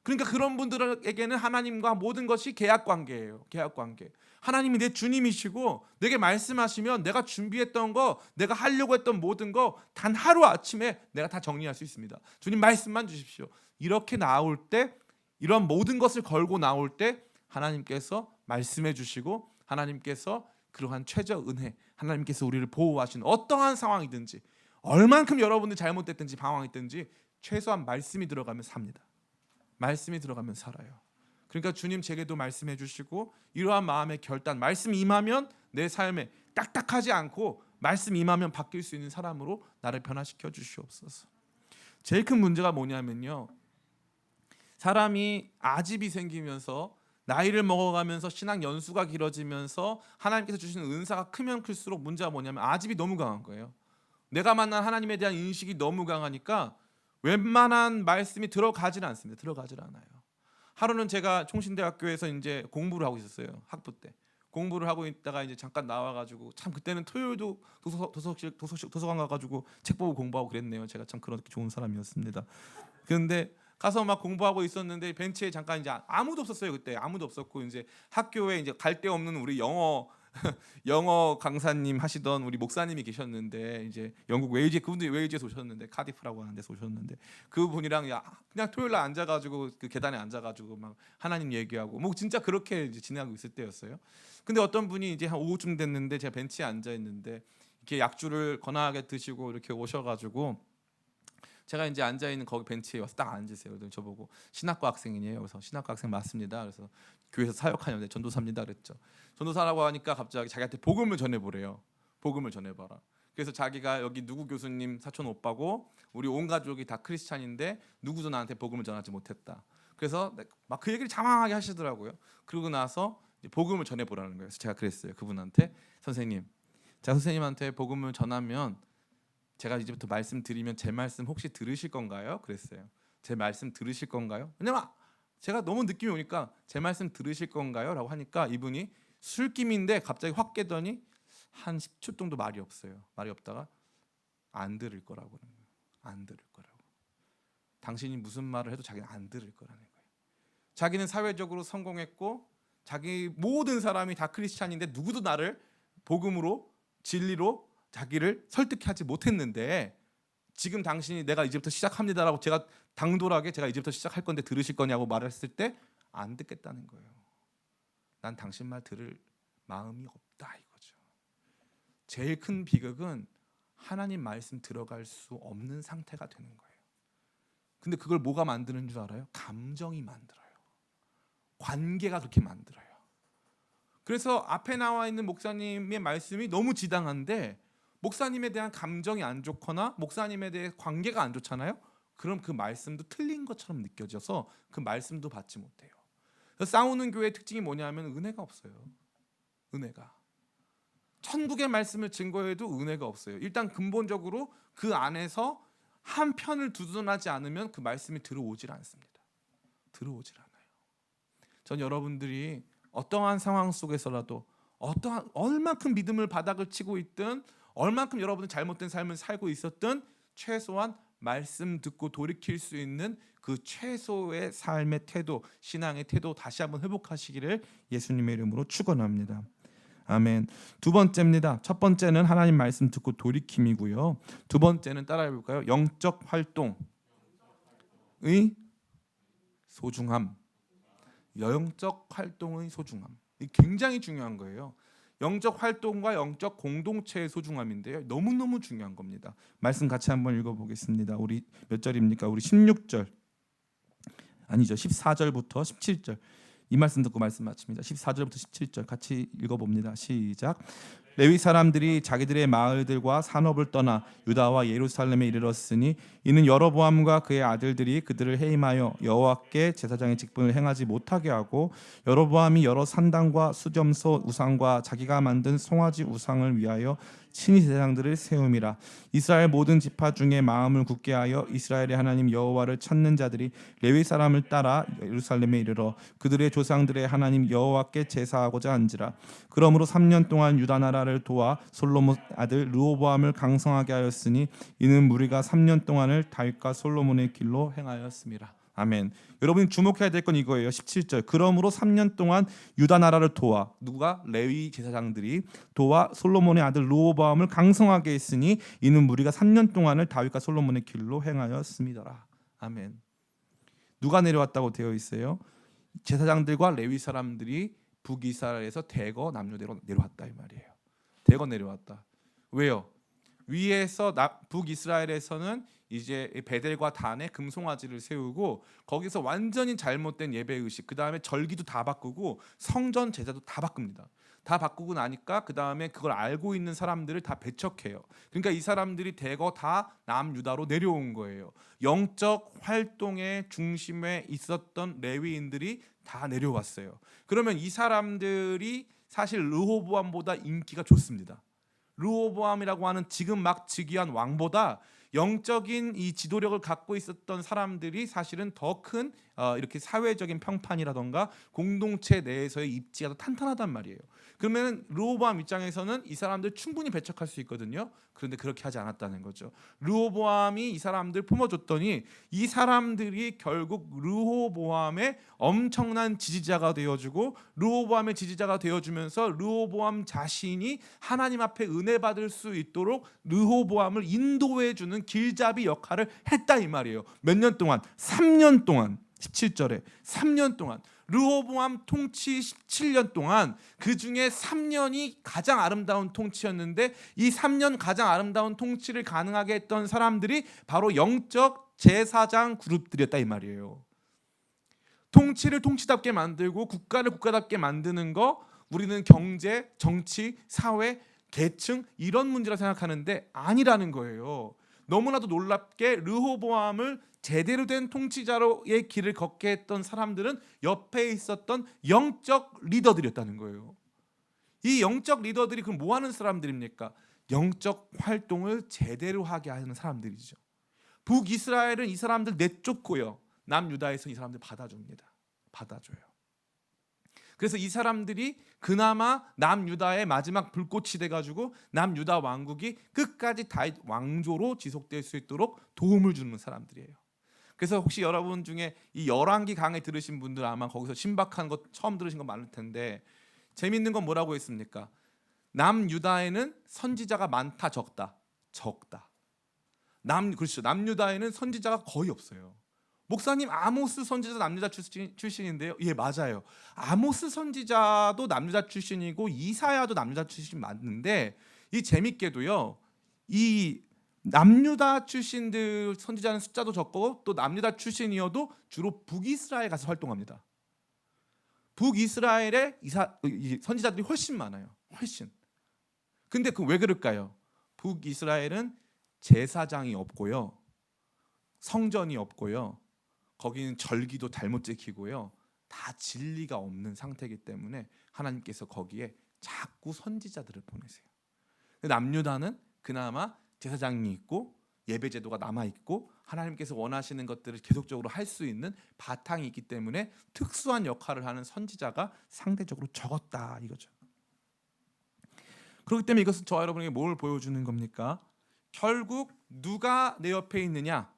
그러니까 그런 분들에게는 하나님과 모든 것이 계약 관계예요. 계약 관계. 하나님이 내 주님이시고 내게 말씀하시면 내가 준비했던 거, 내가 하려고 했던 모든 거 단 하루 아침에 내가 다 정리할 수 있습니다. 주님 말씀만 주십시오. 이렇게 나올 때, 이런 모든 것을 걸고 나올 때 하나님께서 말씀해 주시고, 하나님께서 그러한 최저 은혜, 하나님께서 우리를 보호하시는 어떠한 상황이든지, 얼만큼 여러분들 잘못됐든지 방황했든지 최소한 말씀이 들어가면 삽니다. 말씀이 들어가면 살아요. 그러니까 주님 제게도 말씀해 주시고, 이러한 마음의 결단, 말씀 임하면 내 삶에 딱딱하지 않고 말씀 임하면 바뀔 수 있는 사람으로 나를 변화시켜 주시옵소서. 제일 큰 문제가 뭐냐면요, 사람이 아집이 생기면서 나이를 먹어가면서 신앙 연수가 길어지면서 하나님께서 주시는 은사가 크면 클수록 문제가 뭐냐면 아집이 너무 강한 거예요. 내가 만난 하나님에 대한 인식이 너무 강하니까 웬만한 말씀이 들어가질 않습니다. 들어가질 않아요. 하루는 제가 총신대학교에서 이제 공부를 하고 있었어요. 학부 때 공부를 하고 있다가 이제 잠깐 나와가지고, 참 그때는 토요일도 도서관 가가지고 책 보고 공부하고 그랬네요. 제가 참 그렇게 좋은 사람이었습니다. 그런데 가서 막 공부하고 있었는데 벤치에 잠깐 이제 아무도 없었어요. 그때 아무도 없었고, 이제 학교에 이제 갈 데 없는 우리 영어 강사님 하시던 우리 목사님이 계셨는데, 이제 영국 웨일즈, 그분들이 웨일즈에서 오셨는데, 카디프라고 하는 데서 오셨는데, 그분이랑 그냥 토요일 날 앉아가지고 그 계단에 앉아가지고 막 하나님 얘기하고 뭐 진짜 그렇게 이제 지내고 있을 때였어요. 근데 어떤 분이 이제 한 오후쯤 됐는데 제가 벤치에 앉아 있는데 이렇게 약주를 거나하게 드시고 이렇게 오셔가지고, 제가 이제 앉아 있는 거기 벤치에 와서 딱 앉으세요. 그래서 저보고 신학과 학생이에요. 그래서 신학과 학생 맞습니다. 그래서 교회에서 사역하는데 전도사입니다. 그랬죠. 전도사라고 하니까 갑자기 자기한테 복음을 전해보래요. 복음을 전해봐라. 그래서 자기가 여기 누구 교수님 사촌 오빠고 우리 온 가족이 다 크리스찬인데 누구도 나한테 복음을 전하지 못했다. 그래서 막 그 얘기를 장황하게 하시더라고요. 그러고 나서 이제 복음을 전해보라는 거예요. 그래서 제가 그랬어요. 그분한테, 선생님, 제가 선생님한테 복음을 전하면 제가 이제부터 말씀드리면 제 말씀 혹시 들으실 건가요? 그랬어요. 제 말씀 들으실 건가요? 왜냐면 제가 너무 느낌이 오니까 제 말씀 들으실 건가요? 라고 하니까 이분이 술김인데 갑자기 확 깨더니 한 10초 정도 말이 없어요. 말이 없다가 안 들을 거라고 그러는 거예요. 안 들을 거라고. 당신이 무슨 말을 해도 자기는 안 들을 거라는 거예요. 자기는 사회적으로 성공했고 자기 모든 사람이 다 크리스찬인데 누구도 나를 복음으로, 진리로 자기를 설득하지 못했는데, 지금 당신이 내가 이제부터 시작합니다라고 제가 당돌하게 제가 이제부터 시작할 건데 들으실 거냐고 말했을 때 안 듣겠다는 거예요. 난 당신 말 들을 마음이 없다, 이거죠. 제일 큰 비극은 하나님 말씀 들어갈 수 없는 상태가 되는 거예요. 근데 그걸 뭐가 만드는 줄 알아요? 감정이 만들어요. 관계가 그렇게 만들어요. 그래서 앞에 나와 있는 목사님의 말씀이 너무 지당한데 목사님에 대한 감정이 안 좋거나 목사님에 대해 관계가 안 좋잖아요. 그럼 그 말씀도 틀린 것처럼 느껴져서 그 말씀도 받지 못해요. 그래서 싸우는 교회의 특징이 뭐냐면 은혜가 없어요. 은혜가. 천국의 말씀을 증거해도 은혜가 없어요. 일단 근본적으로 그 안에서 한 편을 두둔하지 않으면 그 말씀이 들어오질 않습니다. 들어오질 않아요. 전 여러분들이 어떠한 상황 속에서라도 어떠한 얼만큼 믿음을 바닥을 치고 있든 얼만큼 여러분은 잘못된 삶을 살고 있었든 최소한 말씀 듣고 돌이킬 수 있는 그 최소의 삶의 태도, 신앙의 태도 다시 한번 회복하시기를 예수님의 이름으로 축원합니다. 아멘. 두 번째입니다. 첫 번째는 하나님 말씀 듣고 돌이킴이고요. 두 번째는 따라해 볼까요? 영적 활동의 소중함. 영적 활동의 소중함. 이 굉장히 중요한 거예요. 영적 활동과 영적 공동체의 소중함인데요. 너무너무 중요한 겁니다. 말씀 같이 한번 읽어보겠습니다. 우리 몇 절입니까? 우리 16절 아니죠. 14절부터 17절 이 말씀 듣고 말씀 마칩니다. 14절부터 17절 같이 읽어봅니다. 시작. 레위 사람들이 자기들의 마을들과 산업을 떠나 유다와 예루살렘에 이르렀으니 이는 여로보암과 그의 아들들이 그들을 해임하여 여호와께 제사장의 직분을 행하지 못하게 하고 여로보암이 여러 산당과 수점소 우상과 자기가 만든 송아지 우상을 위하여 친히 제사장들을 세움이라. 이스라엘 모든 지파 중에 마음을 굳게 하여 이스라엘의 하나님 여호와를 찾는 자들이 레위 사람을 따라 예루살렘에 이르러 그들의 조상들의 하나님 여호와께 제사하고자 한지라. 그러므로 3년 동안 유다 나라를 도와 솔로몬 아들 르호보암을 강성하게 하였으니 이는 무리가 3년 동안을 다윗과 솔로몬의 길로 행하였습니다. 아멘. 여러분이 주목해야 될 건 이거예요. 17절. 그러므로 3년 동안 유다 나라를 도와 누가? 레위 제사장들이 도와 솔로몬의 아들 르호보암을 강성하게 했으니 이는 무리가 3년 동안을 다윗과 솔로몬의 길로 행하였습니다. 아멘. 누가 내려왔다고 되어 있어요? 제사장들과 레위 사람들이 북이스라엘에서 대거 남유대로 내려왔다 이 말이에요. 대거 내려왔다. 왜요? 위에서 북이스라엘에서는 이제 베델과 단에 금송아지를 세우고 거기서 완전히 잘못된 예배 의식, 그 다음에 절기도 다 바꾸고 성전 제사도 다 바꿉니다. 다 바꾸고 나니까 그 다음에 그걸 알고 있는 사람들을 다 배척해요. 그러니까 이 사람들이 대거 다 남유다로 내려온 거예요. 영적 활동의 중심에 있었던 레위인들이 다 내려왔어요. 그러면 이 사람들이 사실 르호보암보다 인기가 좋습니다. 르호보암이라고 하는 지금 막 즉위한 왕보다 영적인 이 지도력을 갖고 있었던 사람들이 사실은 더 큰 이렇게 사회적인 평판이라던가 공동체 내에서의 입지가 더 탄탄하단 말이에요. 그러면 르호보암 입장에서는 이 사람들 충분히 배척할 수 있거든요. 그런데 그렇게 하지 않았다는 거죠. 르호보암이 이 사람들 품어줬더니 이 사람들이 결국 르호보암의 엄청난 지지자가 되어주고 르호보암의 지지자가 되어주면서 르호보암 자신이 하나님 앞에 은혜 받을 수 있도록 르호보암을 인도해주는 길잡이 역할을 했다 이 말이에요. 몇 년 동안? 3년 동안. 17절에 3년 동안 르호보암 통치 17년 동안 그 중에 3년이 가장 아름다운 통치였는데 이 3년 가장 아름다운 통치를 가능하게 했던 사람들이 바로 영적 제사장 그룹들이었다 이 말이에요. 통치를 통치답게 만들고 국가를 국가답게 만드는 거 우리는 경제, 정치, 사회, 계층 이런 문제라 생각하는데 아니라는 거예요. 너무나도 놀랍게 르호보암을 제대로 된 통치자로의 길을 걷게 했던 사람들은 옆에 있었던 영적 리더들이었다는 거예요. 이 영적 리더들이 그럼 뭐 하는 사람들입니까? 영적 활동을 제대로 하게 하는 사람들이죠. 북이스라엘은 이 사람들 내쫓고요. 남유다에서 이 사람들 받아줍니다. 받아줘요. 그래서 이 사람들이 그나마 남유다의 마지막 불꽃이 돼가지고 남유다 왕국이 끝까지 다윗 왕조로 지속될 수 있도록 도움을 주는 사람들이에요. 그래서 혹시 여러분 중에 이 열왕기 강의 들으신 분들 아마 거기서 신박한 거 처음 들으신 거 많을 텐데 재밌는 건 뭐라고 했습니까? 남유다에는 선지자가 많다 적다? 적다. 그렇죠. 남유다에는 선지자가 거의 없어요. 목사님 아모스 선지자 남유다 출신인데요. 예, 맞아요. 아모스 선지자도 남유다 출신이고 이사야도 남유다 출신 맞는데 이 재밌게도요. 이 남유다 출신들 선지자는 숫자도 적고 또 남유다 출신이어도 주로 북이스라엘 가서 활동합니다. 북이스라엘에 이 선지자들이 훨씬 많아요. 훨씬. 근데 그 왜 그럴까요? 북이스라엘은 제사장이 없고요. 성전이 없고요. 거기는 절기도 잘못 지키고요. 다 진리가 없는 상태이기 때문에 하나님께서 거기에 자꾸 선지자들을 보내세요. 남유다는 그나마 제사장이 있고 예배제도가 남아 있고 하나님께서 원하시는 것들을 계속적으로 할 수 있는 바탕이 있기 때문에 특수한 역할을 하는 선지자가 상대적으로 적었다 이거죠. 그렇기 때문에 이것은 저와 여러분에게 뭘 보여주는 겁니까? 결국 누가 내 옆에 있느냐?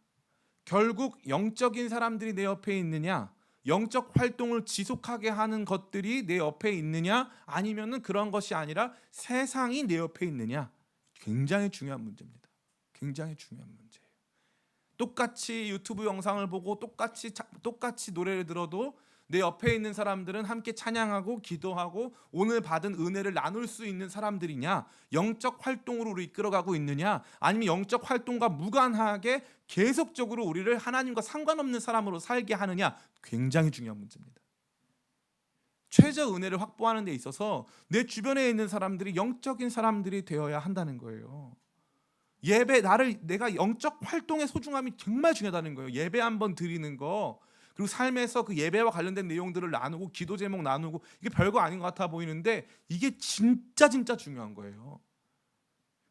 결국 영적인 사람들이 내 옆에 있느냐? 영적 활동을 지속하게 하는 것들이 내 옆에 있느냐? 아니면은 그런 것이 아니라 세상이 내 옆에 있느냐? 굉장히 중요한 문제입니다. 굉장히 중요한 문제예요. 똑같이 유튜브 영상을 보고 똑같이 노래를 들어도 내 옆에 있는 사람들은 함께 찬양하고 기도하고 오늘 받은 은혜를 나눌 수 있는 사람들이냐, 영적 활동으로 우리 이끌어가고 있느냐, 아니면 영적 활동과 무관하게 계속적으로 우리를 하나님과 상관없는 사람으로 살게 하느냐, 굉장히 중요한 문제입니다. 최저 은혜를 확보하는 데 있어서 내 주변에 있는 사람들이 영적인 사람들이 되어야 한다는 거예요. 내가 영적 활동의 소중함이 정말 중요하다는 거예요. 예배 한번 드리는 거, 그리고 삶에서 그 예배와 관련된 내용들을 나누고 기도 제목 나누고, 이게 별거 아닌 것 같아 보이는데 이게 진짜 중요한 거예요.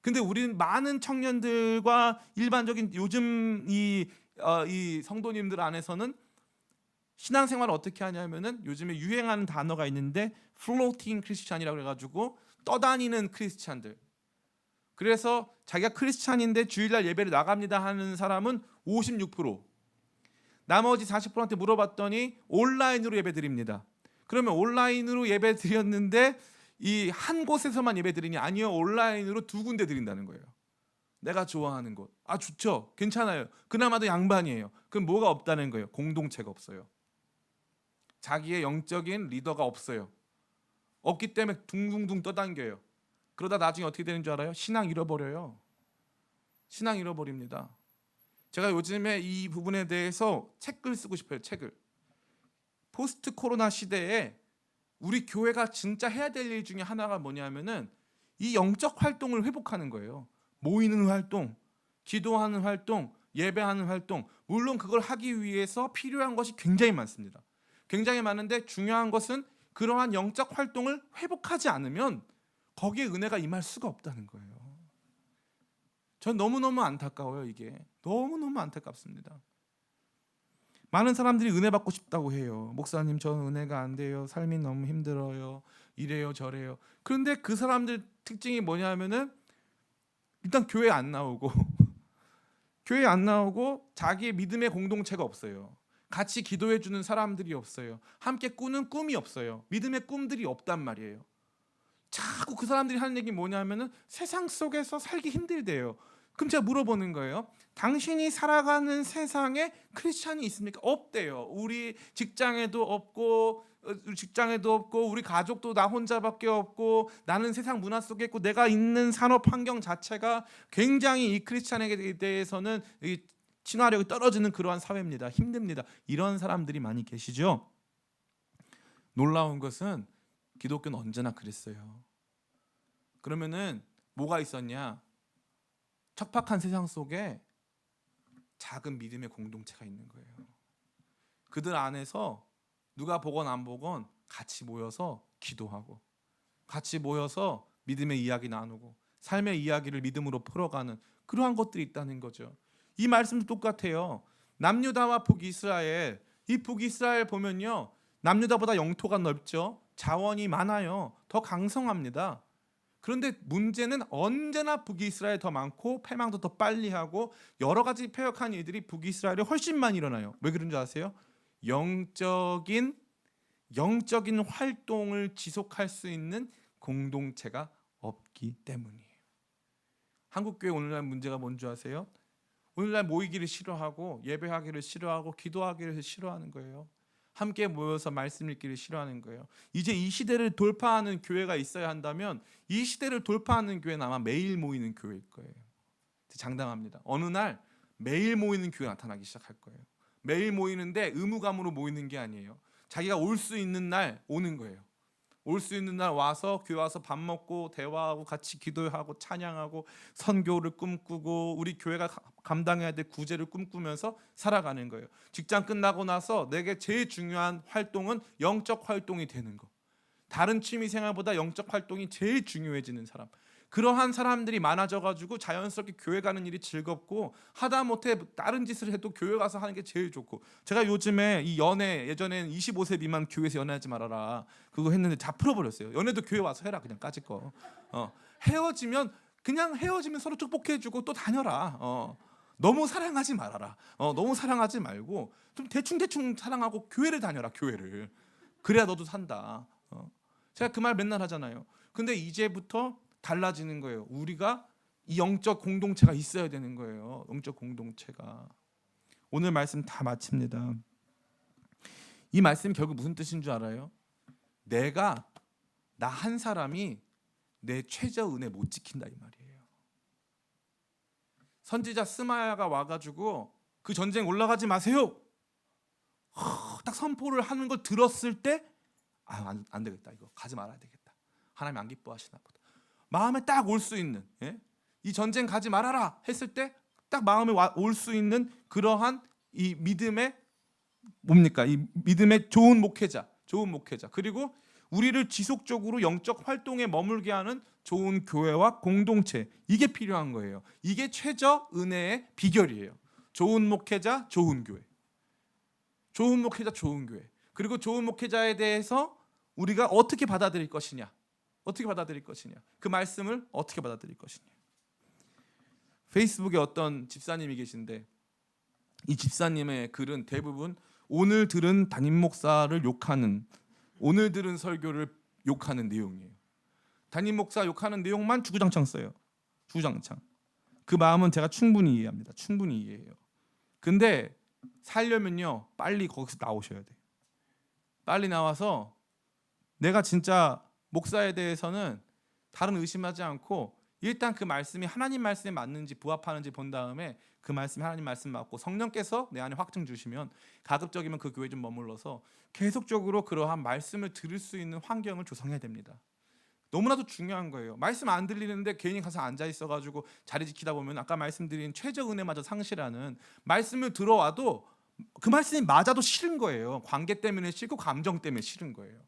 근데 우리는 많은 청년들과 일반적인 요즘 이 성도님들 안에서는 신앙생활을 어떻게 하냐면은 요즘에 유행하는 단어가 있는데 플로팅 크리스찬이라고 해가지고 떠다니는 크리스찬들. 그래서 자기가 크리스찬인데 주일날 예배를 나갑니다 하는 사람은 56%, 나머지 40%한테 물어봤더니 온라인으로 예배 드립니다. 그러면 온라인으로 예배 드렸는데 이 한 곳에서만 예배 드리니? 아니요, 온라인으로 2군데 드린다는 거예요. 내가 좋아하는 곳. 아, 좋죠, 괜찮아요. 그나마도 양반이에요. 그럼 뭐가 없다는 거예요? 공동체가 없어요. 자기의 영적인 리더가 없어요. 없기 때문에 둥둥둥 떠당겨요. 그러다 나중에 어떻게 되는 줄 알아요? 신앙 잃어버려요. 신앙 잃어버립니다. 제가 요즘에 이 부분에 대해서 책을 쓰고 싶어요. 책을. 포스트 코로나 시대에 우리 교회가 진짜 해야 될 일 중에 하나가 뭐냐면은 이 영적 활동을 회복하는 거예요. 모이는 활동, 기도하는 활동, 예배하는 활동. 물론 그걸 하기 위해서 필요한 것이 굉장히 많습니다. 굉장히 많은데 중요한 것은 그러한 영적 활동을 회복하지 않으면 거기에 은혜가 임할 수가 없다는 거예요. 전 너무너무 안타까워요. 이게 너무너무 안타깝습니다. 많은 사람들이 은혜 받고 싶다고 해요. 목사님, 저는 은혜가 안 돼요. 삶이 너무 힘들어요. 이래요 저래요. 그런데 그 사람들 특징이 뭐냐면은 일단 교회 안 나오고 교회 안 나오고 자기의 믿음의 공동체가 없어요. 같이 기도해 주는 사람들이 없어요. 함께 꾸는 꿈이 없어요. 믿음의 꿈들이 없단 말이에요. 자꾸 그 사람들이 하는 얘기 뭐냐면은 세상 속에서 살기 힘들대요. 그럼 제가 물어보는 거예요. 당신이 살아가는 세상에 크리스찬이 있습니까? 없대요. 우리 직장에도 없고 우리 가족도 나 혼자밖에 없고 나는 세상 문화 속에 있고 내가 있는 산업 환경 자체가 굉장히 이 크리스찬에게 대해서는 친화력이 떨어지는 그러한 사회입니다. 힘듭니다. 이런 사람들이 많이 계시죠. 놀라운 것은 기독교는 언제나 그랬어요. 그러면은 뭐가 있었냐? 척박한 세상 속에 작은 믿음의 공동체가 있는 거예요. 그들 안에서 누가 보건 안 보건 같이 모여서 기도하고 같이 모여서 믿음의 이야기 나누고 삶의 이야기를 믿음으로 풀어가는 그러한 것들이 있다는 거죠. 이 말씀도 똑같아요. 남유다와 북이스라엘, 이 북이스라엘 보면요, 남유다보다 영토가 넓죠. 자원이 많아요. 더 강성합니다. 그런데 문제는 언제나 북이스라엘 더 많고 패망도 더 빨리 하고 여러 가지 폐역한 일들이 북이스라엘에 훨씬 많이 일어나요. 왜 그런 줄 아세요? 영적인 활동을 지속할 수 있는 공동체가 없기 때문이에요. 한국교회 오늘날 문제가 뭔지 아세요? 오늘날 모이기를 싫어하고 예배하기를 싫어하고 기도하기를 싫어하는 거예요. 함께 모여서 말씀 읽기를 싫어하는 거예요. 이제 이 시대를 돌파하는 교회가 있어야 한다면 이 시대를 돌파하는 교회는 아마 매일 모이는 교회일 거예요. 장담합니다. 어느 날 매일 모이는 교회 나타나기 시작할 거예요. 매일 모이는데 의무감으로 모이는 게 아니에요. 자기가 올 수 있는 날 오는 거예요. 올 수 있는 날 와서 교회 와서 밥 먹고 대화하고 같이 기도하고 찬양하고 선교를 꿈꾸고 우리 교회가 감당해야 될 구제를 꿈꾸면서 살아가는 거예요. 직장 끝나고 나서 내게 제일 중요한 활동은 영적 활동이 되는 거. 다른 취미 생활보다 영적 활동이 제일 중요해지는 사람. 그러한 사람들이 많아져가지고 자연스럽게 교회 가는 일이 즐겁고 하다못해 다른 짓을 해도 교회 가서 하는 게 제일 좋고. 제가 요즘에 이 연애, 예전엔 25세 미만 교회에서 연애하지 말아라 그거 했는데 다 풀어버렸어요. 연애도 교회 와서 해라 그냥 까짓 거. 헤어지면 그냥 헤어지면 서로 축복해주고 또 다녀라. 너무 사랑하지 말아라. 너무 사랑하지 말고 좀 대충 사랑하고 교회를 다녀라. 교회를. 그래야 너도 산다. 제가 그 말 맨날 하잖아요. 근데 이제부터 달라지는 거예요. 우리가 이 영적 공동체가 있어야 되는 거예요. 영적 공동체가. 오늘 말씀 다 마칩니다. 이 말씀이 결국 무슨 뜻인 줄 알아요? 나 한 사람이 내 최저 은혜 못 지킨다 이 말이에요. 선지자 스마야가 와가지고 그 전쟁 올라가지 마세요. 딱 선포를 하는 걸 들었을 때 안 되겠다. 이거 가지 말아야 되겠다. 하나님 안 기뻐하시나 보다. 마음에 딱 올 수 있는 이 전쟁 가지 말아라 했을 때 딱 마음에 올 수 있는 그러한 이 믿음의 뭡니까? 이 믿음의 좋은 목회자 그리고 우리를 지속적으로 영적 활동에 머물게 하는 좋은 교회와 공동체 이게 필요한 거예요. 이게 최저 은혜의 비결이에요. 좋은 목회자, 좋은 교회. 좋은 목회자, 좋은 교회. 그리고 좋은 목회자에 대해서 우리가 어떻게 받아들일 것이냐. 그 말씀을 어떻게 받아들일 것이냐. 페이스북에 어떤 집사님이 계신데 이 집사님의 글은 대부분 오늘 들은 담임 목사를 욕하는, 오늘 들은 설교를 욕하는 내용이에요. 담임 목사 욕하는 내용만 주구장창 써요. 주구장창. 그 마음은 제가 충분히 이해합니다. 충분히 이해해요. 근데 살려면요 빨리 거기서 나오셔야 돼요. 빨리 나와서 내가 진짜 목사에 대해서는 다른 의심하지 않고 일단 그 말씀이 하나님 말씀에 맞는지 부합하는지 본 다음에 그 말씀이 하나님 말씀 맞고 성령께서 내 안에 확증 주시면 가급적이면 그 교회 좀 머물러서 계속적으로 그러한 말씀을 들을 수 있는 환경을 조성해야 됩니다. 너무나도 중요한 거예요. 말씀 안 들리는데 괜히 가서 앉아 있어가지고 자리 지키다 보면 아까 말씀드린 최저 은혜마저 상실하는, 말씀을 들어와도 그 말씀이 맞아도 싫은 거예요. 관계 때문에 싫고 감정 때문에 싫은 거예요.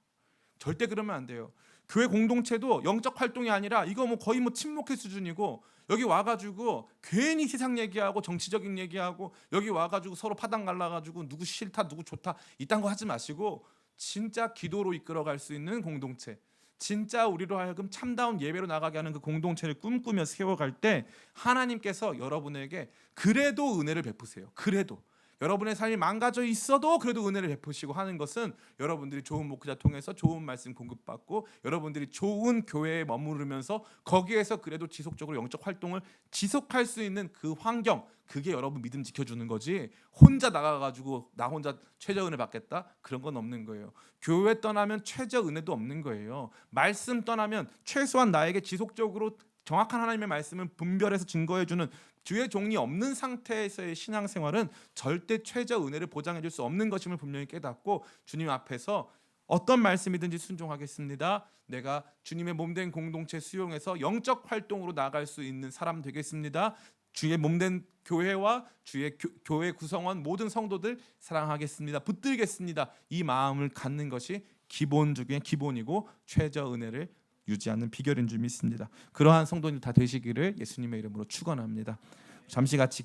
절대 그러면 안 돼요. 교회 공동체도 영적 활동이 아니라 이거 거의 친목회 수준이고 여기 와가지고 괜히 세상 얘기하고 정치적인 얘기하고 여기 와가지고 서로 파당 갈라가지고 누구 싫다 누구 좋다 이딴 거 하지 마시고 진짜 기도로 이끌어갈 수 있는 공동체, 진짜 우리로 하여금 참다운 예배로 나가게 하는 그 공동체를 꿈꾸며 세워갈 때 하나님께서 여러분에게 그래도 은혜를 베푸세요. 그래도 여러분의 삶이 망가져 있어도 그래도 은혜를 베푸시고 하는 것은 여러분들이 좋은 목회자 통해서 좋은 말씀 공급받고 여러분들이 좋은 교회에 머무르면서 거기에서 그래도 지속적으로 영적 활동을 지속할 수 있는 그 환경, 그게 여러분 믿음 지켜주는 거지 혼자 나가가지고 나 혼자 최저 은혜 받겠다? 그런 건 없는 거예요. 교회 떠나면 최저 은혜도 없는 거예요. 말씀 떠나면 최소한 나에게 지속적으로 정확한 하나님의 말씀을 분별해서 증거해주는 주의 종이 없는 상태에서의 신앙생활은 절대 최저 은혜를 보장해줄 수 없는 것임을 분명히 깨닫고 주님 앞에서 어떤 말씀이든지 순종하겠습니다. 내가 주님의 몸된 공동체 수용해서 영적 활동으로 나갈 수 있는 사람 되겠습니다. 주의 몸된 교회와 주의 교회 구성원 모든 성도들 사랑하겠습니다. 붙들겠습니다. 이 마음을 갖는 것이 기본 중에 기본이고 최저 은혜를 유지하는 비결인 줄 믿습니다. 그러한 성도님 다 되시기를 예수님의 이름으로 축원합니다. 잠시 같이